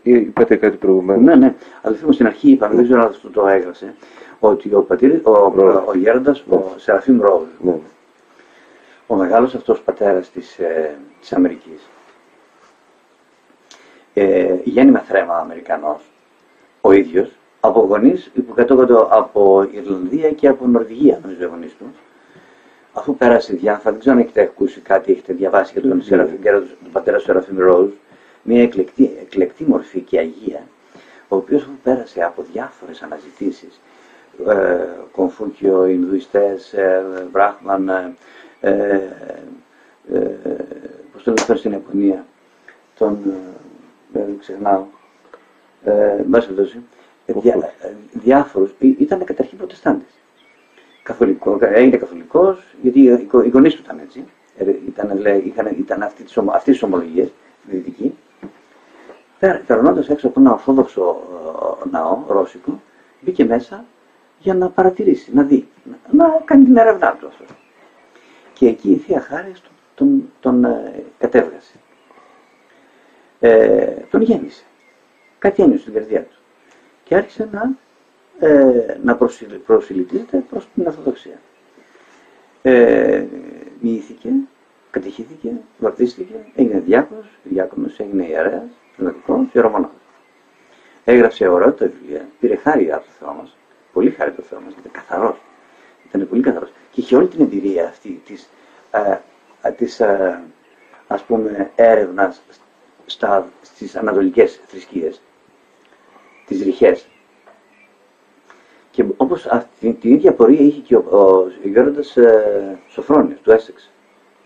είπατε κάτι προηγουμένως. Ναι. Αδελφοί μου, στην αρχή είπαμε, δεν ξέρω αν αυτό το έγραψε, ότι ο γέροντας, ο Σεραφείμ Ρόουζ, ο μεγάλος αυτός πατέρας της Αμερικής, γέννημα θρέμα Αμερικανός, ο ίδιος, από γονείς που κατώκονται από Ιρλανδία και από Νορβηγία, νομίζω οι γονείς του, αφού πέρασε διάφορα, δεν ξέρω αν έχετε ακούσει κάτι, έχετε διαβάσει για τον πατέρα Σεραφείμ Ρόουζ, μια εκλεκτή μορφή και αγία, ο οποίος αφού πέρασε από διάφορες αναζητήσεις, Κομφούκιο, Ινδουιστές, Μπράχμαν, πώς το λένε στην Ιαπωνία, δεν ξεχνάω, μέσα δόση, διάφορους, ήταν καταρχήν Προτεστάντες. Έγινε καθολικός, γιατί οι γονείς του ήταν έτσι, ήταν αυτές τις ομολογίες, δυτικοί. Περνώντας έξω από ένα ορθόδοξο ναό, ρώσικο, μπήκε μέσα για να παρατηρήσει, να δει, να κάνει την έρευνά του αυτό. Και εκεί η Θεία Χάρις τον κατέβγασε. Τον γέμισε. Κάτι ένιωσε στην καρδιά του. Και άρχισε να προσιλητίζεται προς την Ορθοδοξία. Μοιήθηκε, κατηχήθηκε, βαπτίστηκε, έγινε διάκονος, έγινε ιερέας, πνευματικός, ιερομόναχος. Έγραψε ωραιότατα βιβλία, πήρε χάρη από το Θεό μας, πολύ χάρη από το Θεό μας, ήταν καθαρός. Ήταν πολύ καθαρός. Και είχε όλη την εμπειρία αυτή της ας πούμε, έρευνας στις ανατολικές θρησκείες, τις ρηχές. Και όπως την ίδια πορεία είχε και ο γέροντας Σοφρόνιος του Έσεξ,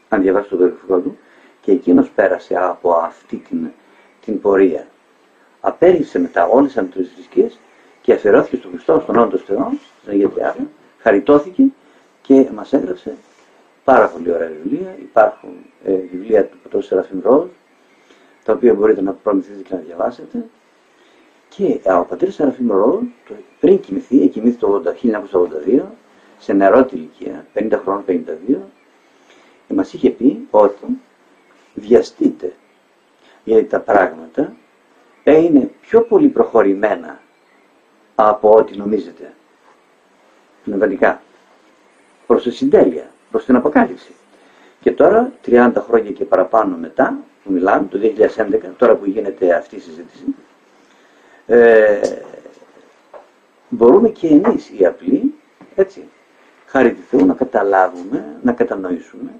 αν διαβάσει το βιογραφικό του, και εκείνος πέρασε από αυτή την πορεία. Απέριξε μετά όλες τις ανατολικές θρησκείες και αφιερώθηκε στον Χριστό, στον Όντο Θεό, στην Αγία Τριάδα, χαριτώθηκε και μας έγραψε πάρα πολύ ωραία βιβλία. Υπάρχουν βιβλία του πατρός Σεραφείμ Ρόουζ, τα οποία μπορείτε να προμηθείτε και να διαβάσετε. Και ο πατέρας Σεραφείμ Ρόουζ, πριν κοιμηθεί, κοιμήθη το 1982, σε νεαρότερη ηλικία, 50 χρόνων, 52, μας είχε πει ότι βιαστείτε, γιατί τα πράγματα είναι πιο πολύ προχωρημένα από ό,τι νομίζετε. Πνευματικά. Προς τη συντέλεια, προς την αποκάλυψη. Και τώρα, 30 χρόνια και παραπάνω μετά, που μιλάμε, το 2011, τώρα που γίνεται αυτή η συζήτηση, μπορούμε και εμείς οι απλοί, έτσι, χάρη του Θεού, να καταλάβουμε, να κατανοήσουμε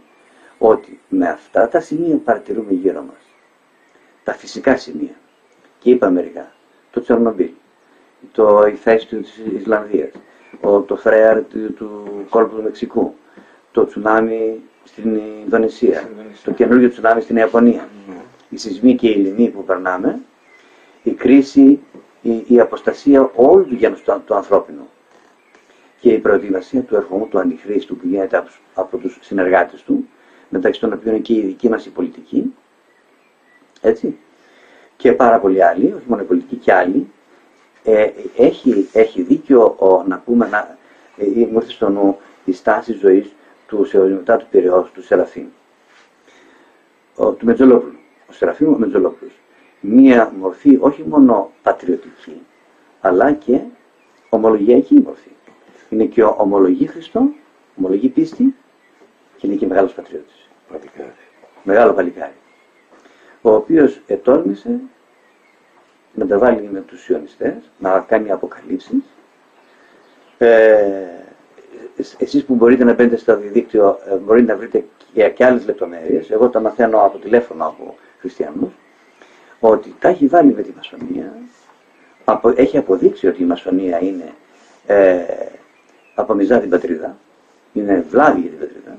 ότι με αυτά τα σημεία που παρατηρούμε γύρω μας, τα φυσικά σημεία, και είπα μερικά, το Τσερνομπίλ, η θέση της Ισλανδίας, το φρέαρ του κόλπου του Μεξικού, το τσουνάμι στην Ινδονησία, το καινούργιο τσουνάμι στην Ιαπωνία, οι σεισμοί και οι λοιμοί που περνάμε, η κρίση, η αποστασία όλου του γένους του ανθρώπινου και η προετοιμασία του ερχομού του Αντιχρίστου που γίνεται από τους συνεργάτες του, μεταξύ των οποίων είναι και η δική μας η πολιτική, έτσι, και πάρα πολλοί άλλοι, όχι μόνο η πολιτική και άλλοι, έχει δίκιο να πούμε, μου ήρθε στο νου η στάση ζωής του Σεωνιωτάτου Πειραιώς, του Σεραφείμ, του Μετζολόπουλου. Ο Σεραφείμ ο Μετζολόπουλος. Μία μορφή όχι μόνο πατριωτική, αλλά και ομολογιακή μορφή. Είναι και ομολογή Χριστό, ομολογή πίστη και είναι και μεγάλος πατριώτης. Μεγάλο παλικάρι. Ο οποίος ετόλμησε να τα βάλει με τους σιωνιστές, να κάνει αποκαλύψεις. Εσείς που μπορείτε να μπαίνετε στο διαδίκτυο, μπορείτε να βρείτε και άλλες λεπτομέρειες. Εγώ τα μαθαίνω από τηλέφωνο από χριστιανούς, ότι τα έχει βάλει με τη μασονία. Έχει αποδείξει ότι η μασονία είναι απομυζά την πατρίδα, είναι βλάβη για την πατρίδα.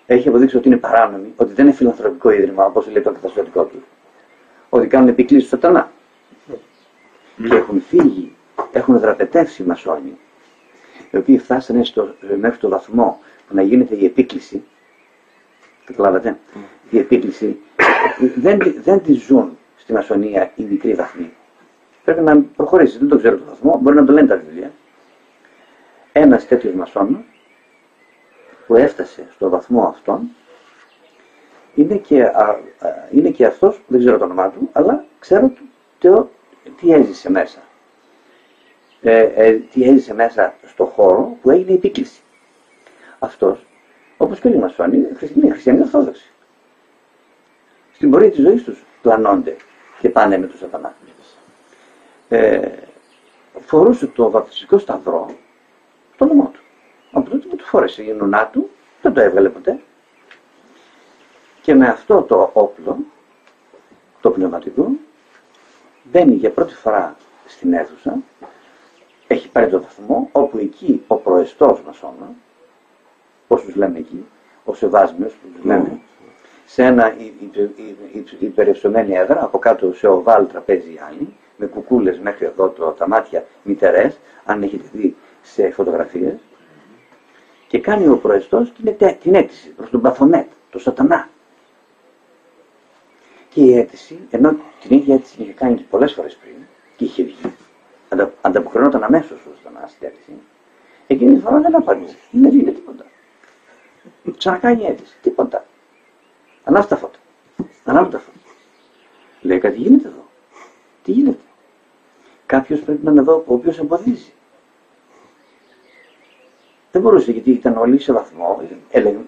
Έχει αποδείξει ότι είναι παράνομη, ότι δεν είναι φιλανθρωπικό ίδρυμα, όπως λέει το καταστατικό του. Ότι κάνουν επικλήσεις του σατανά. Και έχουν φύγει, έχουν δραπετεύσει οι μασόνοι, οι οποίοι φτάσανε μέχρι το βαθμό που να γίνεται η επίκληση. Καταλάβατε, η επίκληση δεν τη ζουν στη μασονία οι μικροί βαθμοί. Πρέπει να προχωρήσει, δεν το ξέρω το βαθμό, μπορεί να το λένε τα βιβλία. Ένας τέτοιος μασόνος που έφτασε στο βαθμό αυτόν είναι και αυτός, δεν ξέρω το όνομά του, αλλά ξέρω τι έζησε μέσα. Τι έζησε μέσα στο χώρο που έγινε η επίκληση. Αυτός, όπως και όλοι οι μασόνοι, είναι χριστιανοί ορθόδοξοι. Στην πορεία της ζωής τους πλανώνται και πάνε με τον σατανά. Φορούσε το βαπτιστικό σταυρό στο λαιμό του. Από τότε που του φόρεσε η νονά του, δεν το έβγαλε ποτέ. Και με αυτό το όπλο, το πνευματικό, μπαίνει για πρώτη φορά στην αίθουσα, έχει πάρει το βαθμό, όπου εκεί ο προεστός μασόνα, πώς τους λέμε εκεί, ο Σεβάσμιος που τους λέμε, σε ένα υπερευστομένη έδρα, από κάτω σε οβάλ τραπέζι άλλοι, με κουκούλες μέχρι εδώ τα μάτια μητερές, αν έχετε δει σε φωτογραφίες, και κάνει ο προεστός την αίτηση προς τον Μπαφομέτ, τον σατανά. Και η αίτηση, ενώ την ίδια αίτηση την είχε κάνει πολλές φορές πριν και είχε βγει, ανταποκρινόταν αμέσως ο σατανάς στην αίτηση, εκείνη τη φορά δεν απαντούσε, δεν έγινε τίποτα. Ξανακάνει αίτηση, τίποτα. Ανάβει τα φώτα. Λέει κάτι γίνεται εδώ. Τι γίνεται. Κάποιος πρέπει να είναι εδώ ο οποίος εμποδίζει. Δεν μπορούσε, γιατί ήταν όλοι σε βαθμό,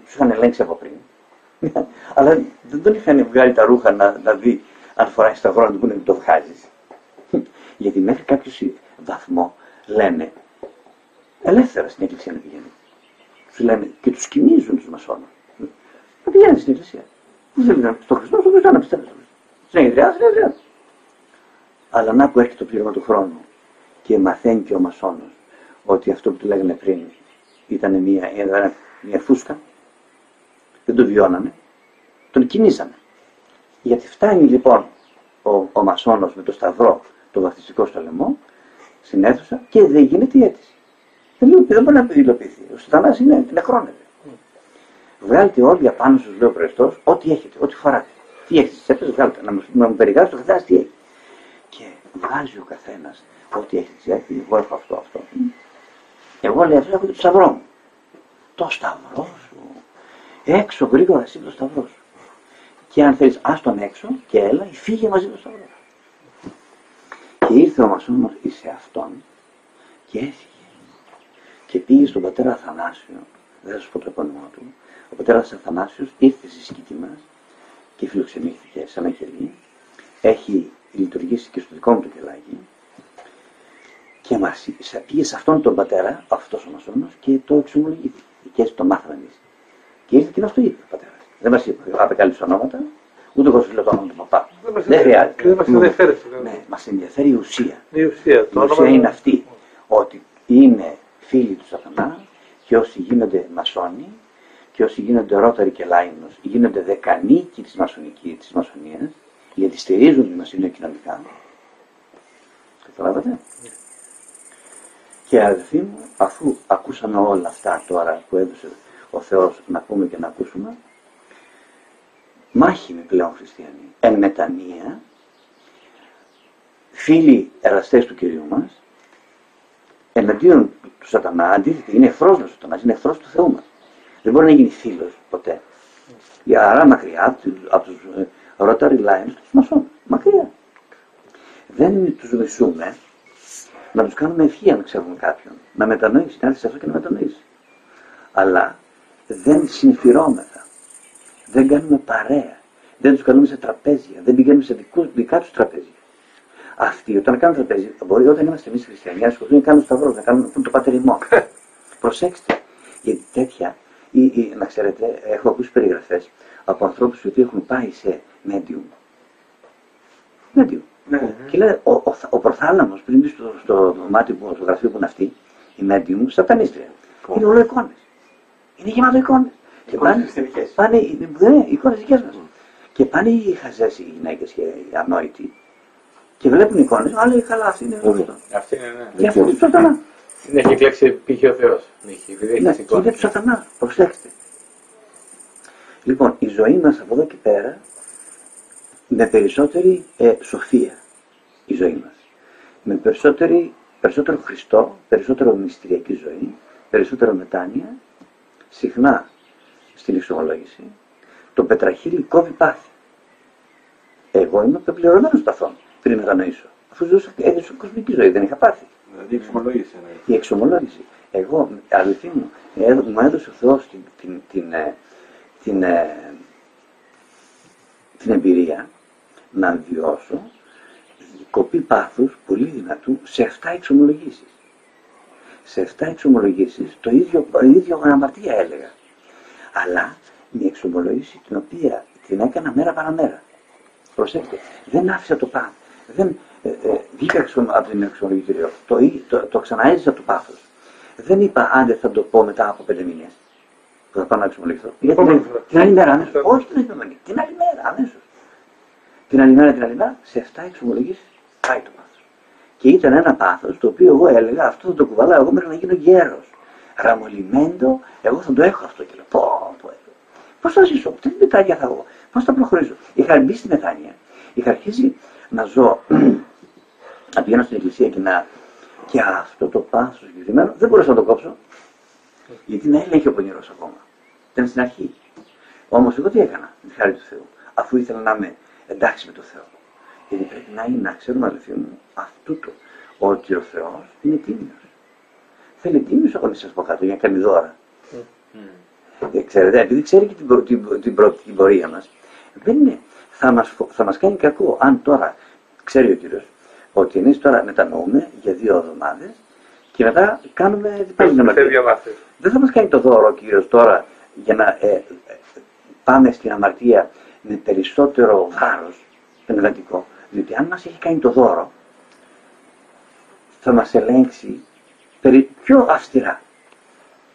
τους είχαν ελέγξει από πριν. Αλλά δεν τον είχαν βγάλει τα ρούχα να δει αν φοράει σταυρό, να του πούνε το βγάζεις. Γιατί μέχρι κάποιο βαθμό λένε ελεύθερα στην εκκλησία να πηγαίνει. Τους λένε και τους κοιμίζουν τους μασόνους. Να πηγαίνει στην εκκλησία. Δεν θέλει στο Χριστό, στο Χριστό να πιστεύει. Συνεδριάζει. Αλλά να που έρχεται το πλήρωμα του χρόνου και μαθαίνει και ο μασόνος ότι αυτό που του λέγανε πριν ήταν μια φούσκα, δεν το βιώνανε, τον κινήσανε. Γιατί φτάνει λοιπόν ο μασόνος με το σταυρό, το βαπτιστικό στο λαιμό, στην αίθουσα και δεν γίνεται η αίτηση. Δεν μπορεί να υλοποιηθεί. Ο σατανάς νεκρώνεται. Βγάλτε όλοι απάνω στους, λέει ο προεστός, ό,τι έχετε, ό,τι φοράτε. Τι έχετε στις τσέπες, βγάλτε. Να μου περιγράψετε το καθένας τι έχει. Και βγάζει ο καθένας ό,τι έχει στις τσέπες, εγώ έχω αυτό. Εγώ λέει αυτό έχω το σταυρό μου. Το σταυρό σου. Έξω γρήγορα εσύ το σταυρό σου. Και αν θέλεις άστον έξω και έλα ή φύγε μαζί το σταυρό σου. Και ήρθε ο μασόνος εις αυτόν και έφυγε. Και πήγε στον πατέρα Αθανάσιο, δεν θα σας πω το επώνυμό του. Ο πατέρας Αθανάσιος ήρθε στη σκήτη μας και φιλοξενήθηκε σαν αγγελή. Έχει λειτουργήσει και στο δικό μου το κελάκι. Και μας πήγε σε αυτόν τον πατέρα, αυτός ο μασόνος, και το εξομολογήθηκε. Και έτσι το μάθαμε εμείς. Και ήρθε και μας το είπε ο πατέρας. Δεν μας είπε, απεκάλυψε ονόματα, ούτε εγώ σου λέω το όνομα του παπά. Δεν χρειάζεται. Δεν μας ενδιαφέρει. Ναι, μας ενδιαφέρει η ουσία. Η ουσία, Η ουσία είναι αυτή, ότι είναι φίλοι του Σατανά και όσοι γίνονται μασόνοι και όσοι γίνονται ρόταροι και λάινος, γίνονται δεκανίκοι της μασονίας, γιατί στηρίζουν τη μασονία κοινωνικά. Καταλάβατε. Και αδελφοί μου, αφού ακούσαμε όλα αυτά τώρα που έδωσε ο Θεός να πούμε και να ακούσουμε, μάχημοι πλέον χριστιανοί, εν μετανία, φίλοι εραστές του Κυρίου μας, εναντίον του Σατανά, αντίθετα, είναι εχθρός του Σατανά, είναι εχθρός του Θεού μας. Δεν μπορεί να γίνει φίλος ποτέ. Άρα μακριά από τους Rotary Lions, τους μασόνους, μακριά. Δεν τους μισούμε, να τους κάνουμε ευχή αν ξέρουμε κάποιον. Να μετανοήσει, να έρθει σε αυτό και να μετανοήσει. Αλλά δεν συμφυρώμεθα. Δεν κάνουμε παρέα. Δεν τους καλούμε σε τραπέζια. Δεν πηγαίνουμε σε δικά τους τραπέζια. Αυτοί όταν κάνουν τραπέζι, μπορεί όταν είμαστε εμείς χριστιανοί να σκοτούν να κάνουν σταυρό, να κάνουν το πατεριμό. Προσέξτε. Γιατί τέτοια, να ξέρετε, έχω ακούσει περιγραφές από ανθρώπους που έχουν πάει σε medium. Ναι. Και λέει, ο προθάλαμος πριν μπει στο δωμάτιο, στο γραφείο που είναι αυτή, η medium, σατανίστρια. Είναι όλο εικόνες. Είναι γεμάτο εικόνες. Και πάνε εικόνες δικές μας. Και πάνε οι χαζές οι γυναίκες και οι ανόητοι και βλέπουν εικόνες, αλλά καλά, αυτή είναι αυτό. Αυτή είναι, ναι. Και αυτό είναι του Σατανά. Την έχει κλέξει π.χ. ο Θεός. Ναι, και είναι του Σατανά. Προσέξτε. Λοιπόν, η ζωή μας από εδώ και πέρα με περισσότερη σοφία, η ζωή μας. Με περισσότερο Χριστό, περισσότερο μυστηριακή ζωή, περισσότερο μετάνοια, συχνά στην εξομολόγηση. Το πετραχύλι κόβει πάθη. Εγώ είμαι πεπληρωμένος σταθών πριν μετανοήσω. Αφού έζησα κοσμική ζωή, δεν είχα πάθη. Δηλαδή η εξομολόγηση. Η εξομολόγηση. Εγώ, αληθή μου, μου έδωσε ο Θεός την εμπειρία να βιώσω κοπή πάθους πολύ δυνατού σε 7 εξομολογήσεις. Σε 7 εξομολογήσεις το ίδιο αμαρτία έλεγα. Αλλά μια εξομολόγηση την οποία την έκανα μέρα παραμέρα. Προσέξτε, δεν άφησα το πάθος. Δεν βγήκα από την εξομολογητήριο. Το ξαναέζησα το πάθος. Δεν είπα άντε θα το πω μετά από 5 μήνες που θα πάω να εξομολογηθώ. Την άλλη μέρα αμέσως. Όχι την επόμενη. Την άλλη μέρα αμέσως. Την άλλη μέρα, σε 7 εξομολογήσεις πάει το πάθος. Και ήταν ένα πάθος το οποίο εγώ έλεγα αυτό θα το κουβαλάω εγώ μέχρι να γίνω γέρος. Ραμολιμέντο, εγώ θα το έχω αυτό και λέω πώς θα ζήσω, τι μετάνοια θα έχω, πώς θα προχωρήσω. Είχα μπει στη μετάνοια, είχα αρχίσει να ζω, να πηγαίνω στην εκκλησία και αυτό το πάθος συγκεκριμένο δεν μπορούσα να το κόψω. Γιατί με έλεγε ο πονηρός ακόμα. Ήταν στην αρχή. Όμως εγώ τι έκανα, με τη χάρη του Θεού, αφού ήθελα να είμαι εντάξει με τον Θεό. Γιατί πρέπει να ξέρουμε, αδελφοί μου, ότι ο Θεός είναι τίμιος. Θέλει τίμιος εγώ να σας πω κάτω για να κάνει δώρα. Ξέρετε, επειδή ξέρει και την πορεία μας, δεν είναι, θα μας κάνει κακό αν τώρα ξέρει ο Κύριος ότι εμείς τώρα μετανοούμε για 2 εβδομάδες και μετά κάνουμε πάλι μια αμαρτία. Δεν θα μας κάνει το δώρο ο Κύριος τώρα για να πάμε στην αμαρτία με περισσότερο βάρος πνευματικό. Διότι αν μας έχει κάνει το δώρο θα μας ελέγξει πιο αυστηρά.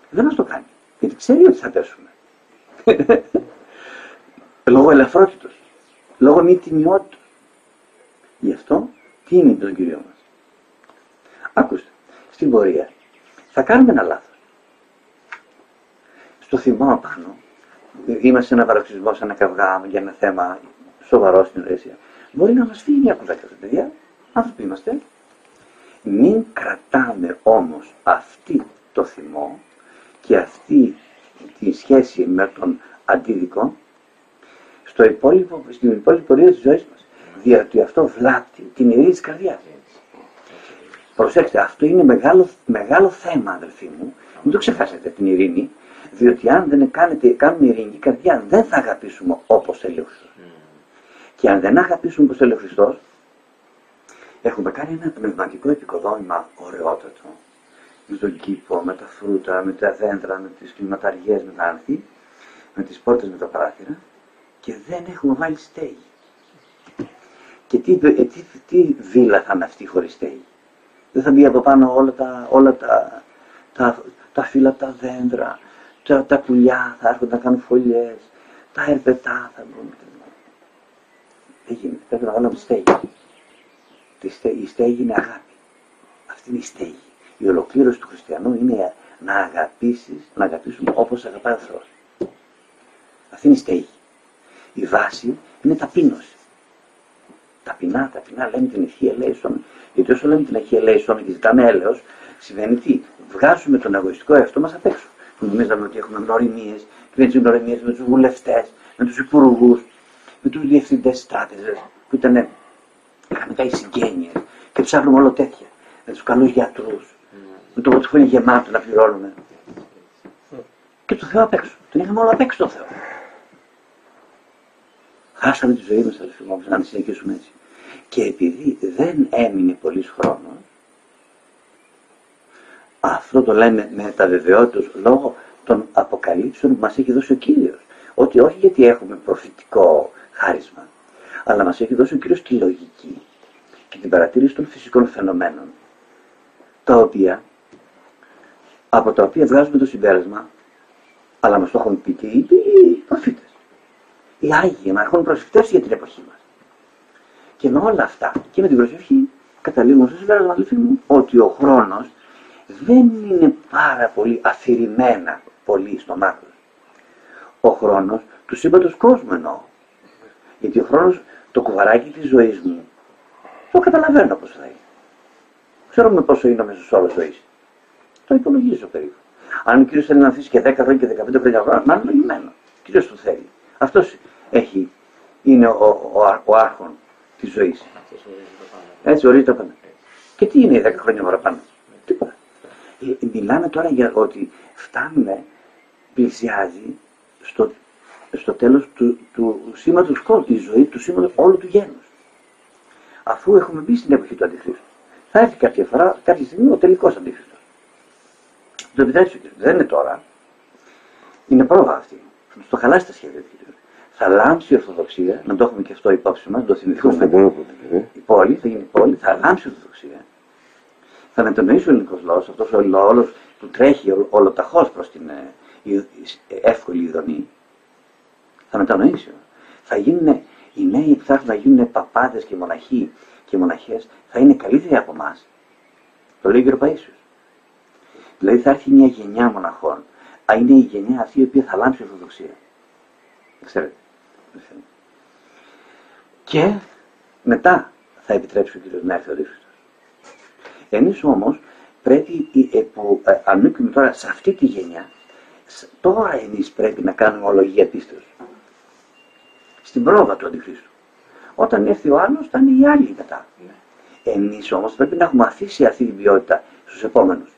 Δεν μας το κάνει. Γιατί ξέρει ότι θα πέσουμε. Λόγω ελαφρότητος. Λόγω μη τιμιότητος. Γι' αυτό τίμη τον Κύριο μας. Ακούστε. Στην πορεία θα κάνουμε ένα λάθος. Στο θυμό απάνω είμαστε σε ένα παροξισμό, σε ένα καυγά για ένα θέμα σοβαρό στην εργασία. Μπορεί να μας φύγει μια κουβέντα, παιδιά. Άνθρωποι είμαστε. Μην κρατάμε όμως αυτή το θυμό και αυτή τη σχέση με τον αντίδικο στην υπόλοιπη πορεία της ζωής μας. Διότι αυτό βλάπτει την ειρήνη της καρδιάς. Προσέξτε, αυτό είναι μεγάλο θέμα, αδελφοί μου. Μην το ξεχάσετε την ειρήνη, διότι αν δεν κάνουμε ειρηνική καρδιά, δεν θα αγαπήσουμε όπως θέλει ο Χριστός. Και αν δεν αγαπήσουμε όπως θέλει ο Χριστός, έχουμε κάνει ένα πνευματικό επικοδόμημα ωραιότατο. Με τον κήπο, με τα φρούτα, με τα δέντρα, με τις κλιματαριές, με τα άνθη, με τις πόρτες, με τα παράθυρα, και δεν έχουμε βάλει στέγη. Και τι βίλα θα είναι αυτή χωρίς στέγη? Δεν θα μπει από πάνω όλα τα φύλλα από τα δέντρα, τα πουλιά θα έρχονται να κάνουν φωλιές, τα ερπετά θα μπουν. Δεν γίνεται, πρέπει να βάλουμε στέγη. Η στέγη είναι αγάπη. Αυτή είναι η στέγη. Η ολοκλήρωση του χριστιανού είναι να αγαπήσουμε όπως αγαπάει ο Θεός. Αυτή είναι η στέγη. Η βάση είναι ταπείνωση. Ταπεινά λέμε την ευχή ελέησον. Γιατί όσο λέμε την ευχή ελέησον και ζητάμε έλεος, σημαίνει τι? Βγάζουμε τον εγωιστικό εαυτό μας απ' έξω. Νομίζαμε ότι έχουμε γνωριμίες, και δεν τις γνωριμίες με τους βουλευτές, με τους υπουργούς, με τους διευθυντές στράτεζες, που είχαμε κάνει συγγένειες και ψάχνουμε όλο τέτοια. Με τους καλούς γιατρούς, με το πορτοφόλι γεμάτο να πληρώνουμε. Και το Θεό απ' έξω. Τον είχαμε όλο απ' έξω τον Θεό. Χάσαμε τη ζωή μας, αδελφοί μου, αν συνεχίσουμε έτσι. Και επειδή δεν έμεινε πολύς χρόνος, αυτό το λέμε με τα βεβαιότητας λόγω των αποκαλύψεων που μας έχει δώσει ο Κύριος. Ότι όχι γιατί έχουμε προφητικό χάρισμα, αλλά μας έχει δώσει ο Κύριος τη λογική και την παρατήρηση των φυσικών φαινομένων, από τα οποία βγάζουμε το συμπέρασμα, αλλά μας το έχουν πει και οι προφήτες. Οι Άγιοι μας έχουν προσευχτεύσει για την εποχή μας. Και με όλα αυτά και με την προσευχή καταλήγουμε στο συμπέρασμα, αδελφοί μου, ότι ο χρόνος δεν είναι πάρα πολύ αφηρημένα πολύ στο μάκρος. Ο χρόνος του σύμπαντος κόσμου εννοώ. Γιατί ο χρόνος, το κουβαράκι της ζωής μου, το καταλαβαίνω πώς θα είναι. Ξέρουμε πόσο είναι ο μέσος όρος ζωής. Το υπολογίζω περίπου. Αν ο Κύριος θέλει να αφήσει και 10 χρόνια και 15 χρόνια, να είναι λογημένο. Ο Κύριος το θέλει. Αυτός είναι ο άρχον της ζωής. Έτσι ορίζεται πάνω. Και τι είναι οι 10 χρόνια παραπάνω? Τίποτα. Μιλάμε τώρα για ότι φτάνουμε, πλησιάζει στο τέλος του σήματος κόσμου, η ζωή του σήματος όλου του γένους. Αφού έχουμε μπει στην εποχή του Αντιχρίστου, θα έρθει κάποια στιγμή ο τελικός Αντιχρίστος. Το επιτρέψει ο Κύριος. Δεν είναι τώρα. Είναι πρόβα αυτή. Θα το χαλάσει τα σχέδια του Κύριου. Θα λάμψει η Ορθοδοξία, να το έχουμε και αυτό υπόψη μας, να το θυμηθούμε. Η πόλη, θα γίνει πόλη, θα λάμψει η Ορθοδοξία. Θα μετανοήσει ο ελληνικός λαός, αυτός ο λαός που τρέχει ολοταχώς προς την εύκολη ειδονή. Θα μετανοήσει. Θα γίνουν οι νέοι που θα έρθουν να γίνουν παπάδες και μοναχοί και μοναχές, θα είναι καλύτεροι από εμάς. Το λέει ο κ. Παΐσιος. Δηλαδή θα έρθει μια γενιά μοναχών. Είναι η γενιά αυτή η οποία θα λάμψει η Ορθοδοξία. Ξέρετε. Και μετά θα επιτρέψει ο Κύριος να έρθει ο Αντίχριστος. Εμείς όμως πρέπει, που ανήκουμε τώρα σε αυτή τη γενιά, τώρα εμείς πρέπει να κάνουμε ολογία πίστεως. Στην πρόβα του Αντιχρίστου. Όταν έρθει ο άλλος, θα είναι οι άλλοι μετά. Εμείς όμως πρέπει να έχουμε αφήσει αυτή την ποιότητα στους επόμενους.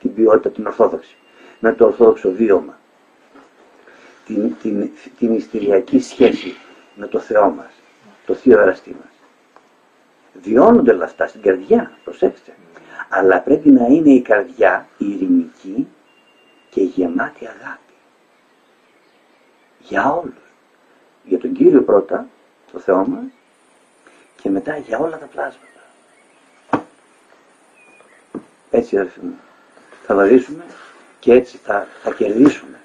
Την ποιότητα την ορθόδοξη. Με το ορθόδοξο βίωμα. Την μυστηριακή σχέση με το Θεό μας. Το Θείο Εραστή μας. Βιώνονται όλα αυτά στην καρδιά, προσέξτε. Αλλά πρέπει να είναι η καρδιά ειρηνική και γεμάτη αγάπη. Για όλους. Για τον Κύριο πρώτα, το Θεό μας, και μετά για όλα τα πλάσματα. Έτσι, αδελφοί μου, θα βαδίσουμε και έτσι θα κερδίσουμε.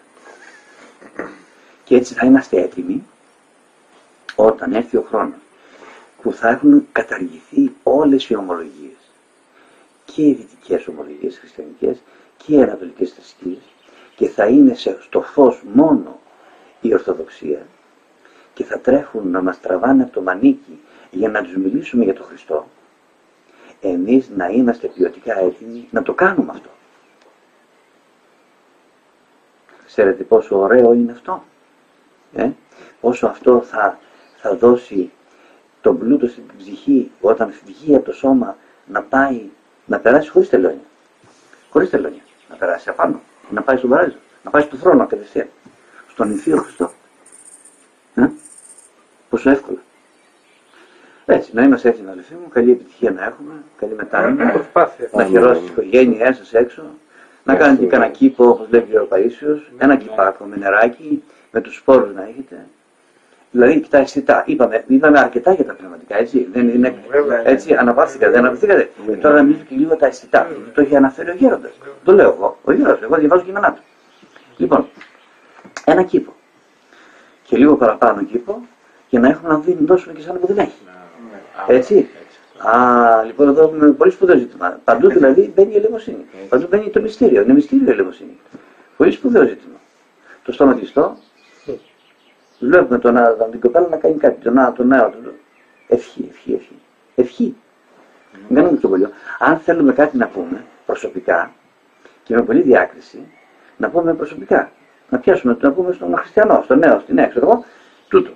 Και έτσι θα είμαστε έτοιμοι όταν έρθει ο χρόνος που θα έχουν καταργηθεί όλες οι ομολογίες. Και οι δυτικές ομολογίες χριστιανικές και οι ανατολικές θρησκείες, και θα είναι στο φως μόνο η Ορθοδοξία, και θα τρέχουν να μας τραβάνε από το μανίκι για να τους μιλήσουμε για τον Χριστό. Εμείς να είμαστε ποιοτικά έτοιμοι να το κάνουμε αυτό. Ξέρετε πόσο ωραίο είναι αυτό? Πόσο αυτό θα δώσει τον πλούτο στην ψυχή όταν βγει από το σώμα να πάει να περάσει χωρίς τελώνια. Χωρίς τελώνια. Να περάσει απάνω. Να πάει στον παράδεισο. Να πάει στον θρόνο κατευθείαν. Στον Υφείο Χριστό. Πόσο εύκολα. Έτσι, να είμαστε έτοιμοι, αδελφοί μου, καλή επιτυχία να έχουμε, καλή μετάνοια, να χαιρώσει τις οικογένειές σας έξω, να κάνετε κανένα κήπο, όπως λέει ο κ. Παΐσιος, ένα κυπάκο με νεράκι, με τους σπόρους να έχετε. Δηλαδή, τα αισθητά. Είπαμε αρκετά για τα πνευματικά, έτσι. Δεν είναι, έτσι, δεν αναπτύχατε. Τώρα να μιλήσω και λίγο τα αισθητά. Το έχει αναφέρει ο Γέροντας. Το λέω εγώ. Ο Γέροντας, εγώ διαβάζω κείμενά του. Λοιπόν, ένα κήπο. Και λίγο παραπάνω κήπο, για να έχουμε να δώσουμε και σαν που δεν έχει. Έτσι. Λοιπόν, εδώ έχουμε πολύ σπουδαίο ζήτημα. Παντού δηλαδή μπαίνει η ελεημοσύνη. Παντού μπαίνει το μυστήριο. Είναι μυστήριο η ελεημοσύνη. Πολύ σπουδαίο ζήτημα. Το στόμα κλειστό. Βλέπουμε την κοπέλα να κάνει κάτι. Τον νέο του. Ευχή. Δεν κάνουμε το πολύ. Αν θέλουμε κάτι να πούμε προσωπικά και με πολλή διάκριση, να πούμε προσωπικά. Να πιάσουμε, να πούμε στον χριστιανό, στον νέο, στην έξω. Εγώ, τούτο.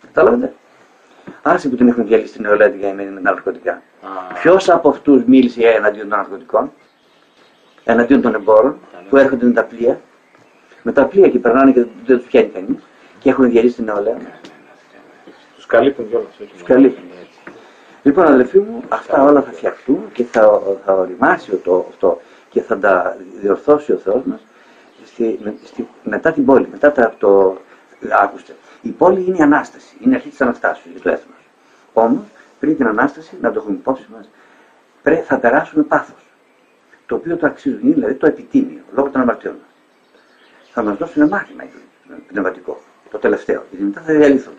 Κατάλαβετε. Άσε που την έχουν διαλύσει στην νεολαία με τα ναρκωτικά. Ποιος από αυτούς μίλησε εναντίον των ναρκωτικών, εναντίον των εμπόρων, που έρχονται με τα πλοία, και περνάνε και δεν τους πιάνει κανείς και έχουν διαλύσει την νεολαία. Τους καλύπτουν κιόλας. Τους καλύπτουν. Λοιπόν, αδελφοί μου, αυτά όλα θα φτιαχτούν και θα οριμάσει αυτό και θα τα διορθώσει ο Θεός μας μετά την πόλη, μετά άκουστε. Η πόλη είναι η Ανάσταση, είναι η αρχή της Αναστάσεως για το έθνος. Όμως, πριν την Ανάσταση, να το έχουμε υπόψη μας, θα περάσουμε πάθος. Το οποίο το αξίζουν, είναι δηλαδή το επιτίμιο, λόγω των αμαρτιών μας. Θα μας δώσουν μάθημα πνευματικό, το τελευταίο, γιατί μετά θα διαλύθουν.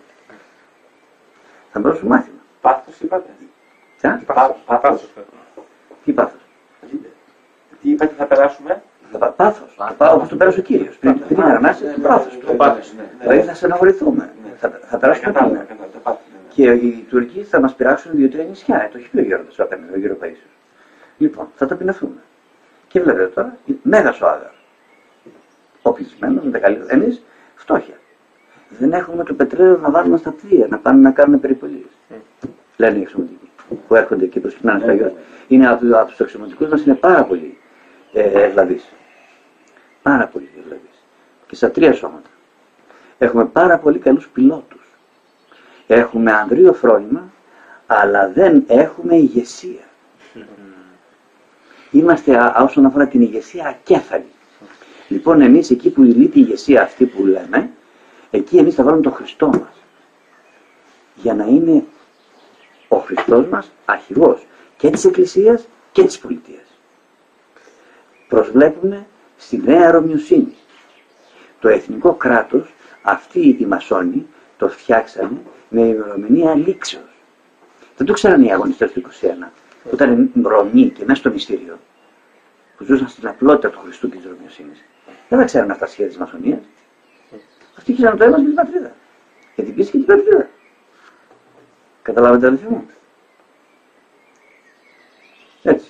Θα μας δώσουν μάθημα. Πάθος είπατε. Πάθος. Τι πάθος. Τι είπατε θα περάσουμε. Πάθος. Όπως το πέρασε ο Κύριος. Πριν την Ανάσταση, πάθος. Δηλαδή θα στεναχωρηθούμε. Θα περάσουμε πάθος. Και οι Τουρκοί θα μας πειράξουν 2-3 νησιά. Το έχει πει ο Γέροντας, ο Γέρο Παΐσιος. Λοιπόν, θα ταπεινωθούμε. Και βλέπετε τώρα, μέγας ο Άγαρ. Ο πληθυσμένος με τα καλύτερα. Εμείς φτώχεια. Δεν έχουμε το πετρέλαιο να βάλουμε στα πλοία, να πάνε να κάνουν περιπολίες. Λένε οι εξωματικοί που έρχονται και προσκυνάνε στα γιο. Είναι από τους εξωματικούς μας είναι πάρα πολύ ευλαβείς. Πάρα πολύ ευλαβείς. Και στα 3 σώματα. Έχουμε πάρα πολύ καλούς πιλότους. Έχουμε ανδρείο φρόνημα, αλλά δεν έχουμε ηγεσία. Είμαστε όσον αφορά την ηγεσία ακέφαλοι. Λοιπόν, εμείς εκεί που λείπει η ηγεσία αυτή που λέμε, εκεί εμείς θα βάλουμε τον Χριστό μας. Για να είναι ο Χριστός μας αρχηγός και της Εκκλησίας και της πολιτείας. Προσβλέπουμε στη νέα Ρωμιοσύνη. Το εθνικό κράτος, αυτοί οι μασόνοι, το φτιάξανε με ημερομηνία λήξεως. Δεν το ξέρανε οι αγωνιστές του 21, που ήταν Ρωμοί και μέσα στο μυστήριο, που ζούσαν στην απλότητα του Χριστού και της Ρωμιοσύνης. Δεν τα ξέρανε αυτά τα σχέδια της μασονίας. Αυτοί είχαν το αίμα και την πατρίδα. Και την πίστη και την πατρίδα. Καταλάβετε, αδελφοί μου. Έτσι.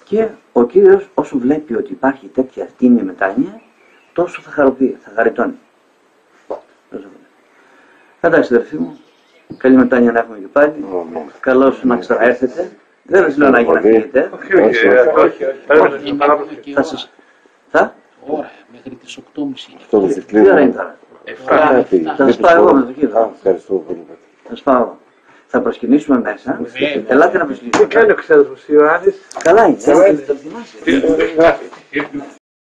Και ο Κύριος όσο βλέπει ότι υπάρχει τέτοια τίμια μετάνοια, τόσο θα χαροποιεί, θα χαριτώνει. Εντάξει, αδελφοί μου, καλή μετάνοια να έχουμε και πάλι. Καλώς να ξαναέρθετε. Δεν σας λέω να γίνετε. Θα σας... Ώρα, μέχρι τις 8.30. Τι ώρα είναι τώρα. Θα σας πάω εγώ με το Κύριο. Ευχαριστώ πολύ. Θα σας πάω εγώ. Θα προσκυνήσουμε μέσα. Ελάτε να προσκυνήσουμε. Τι κάνει ο Ξέδρος Ιωάννης. Καλά είναι.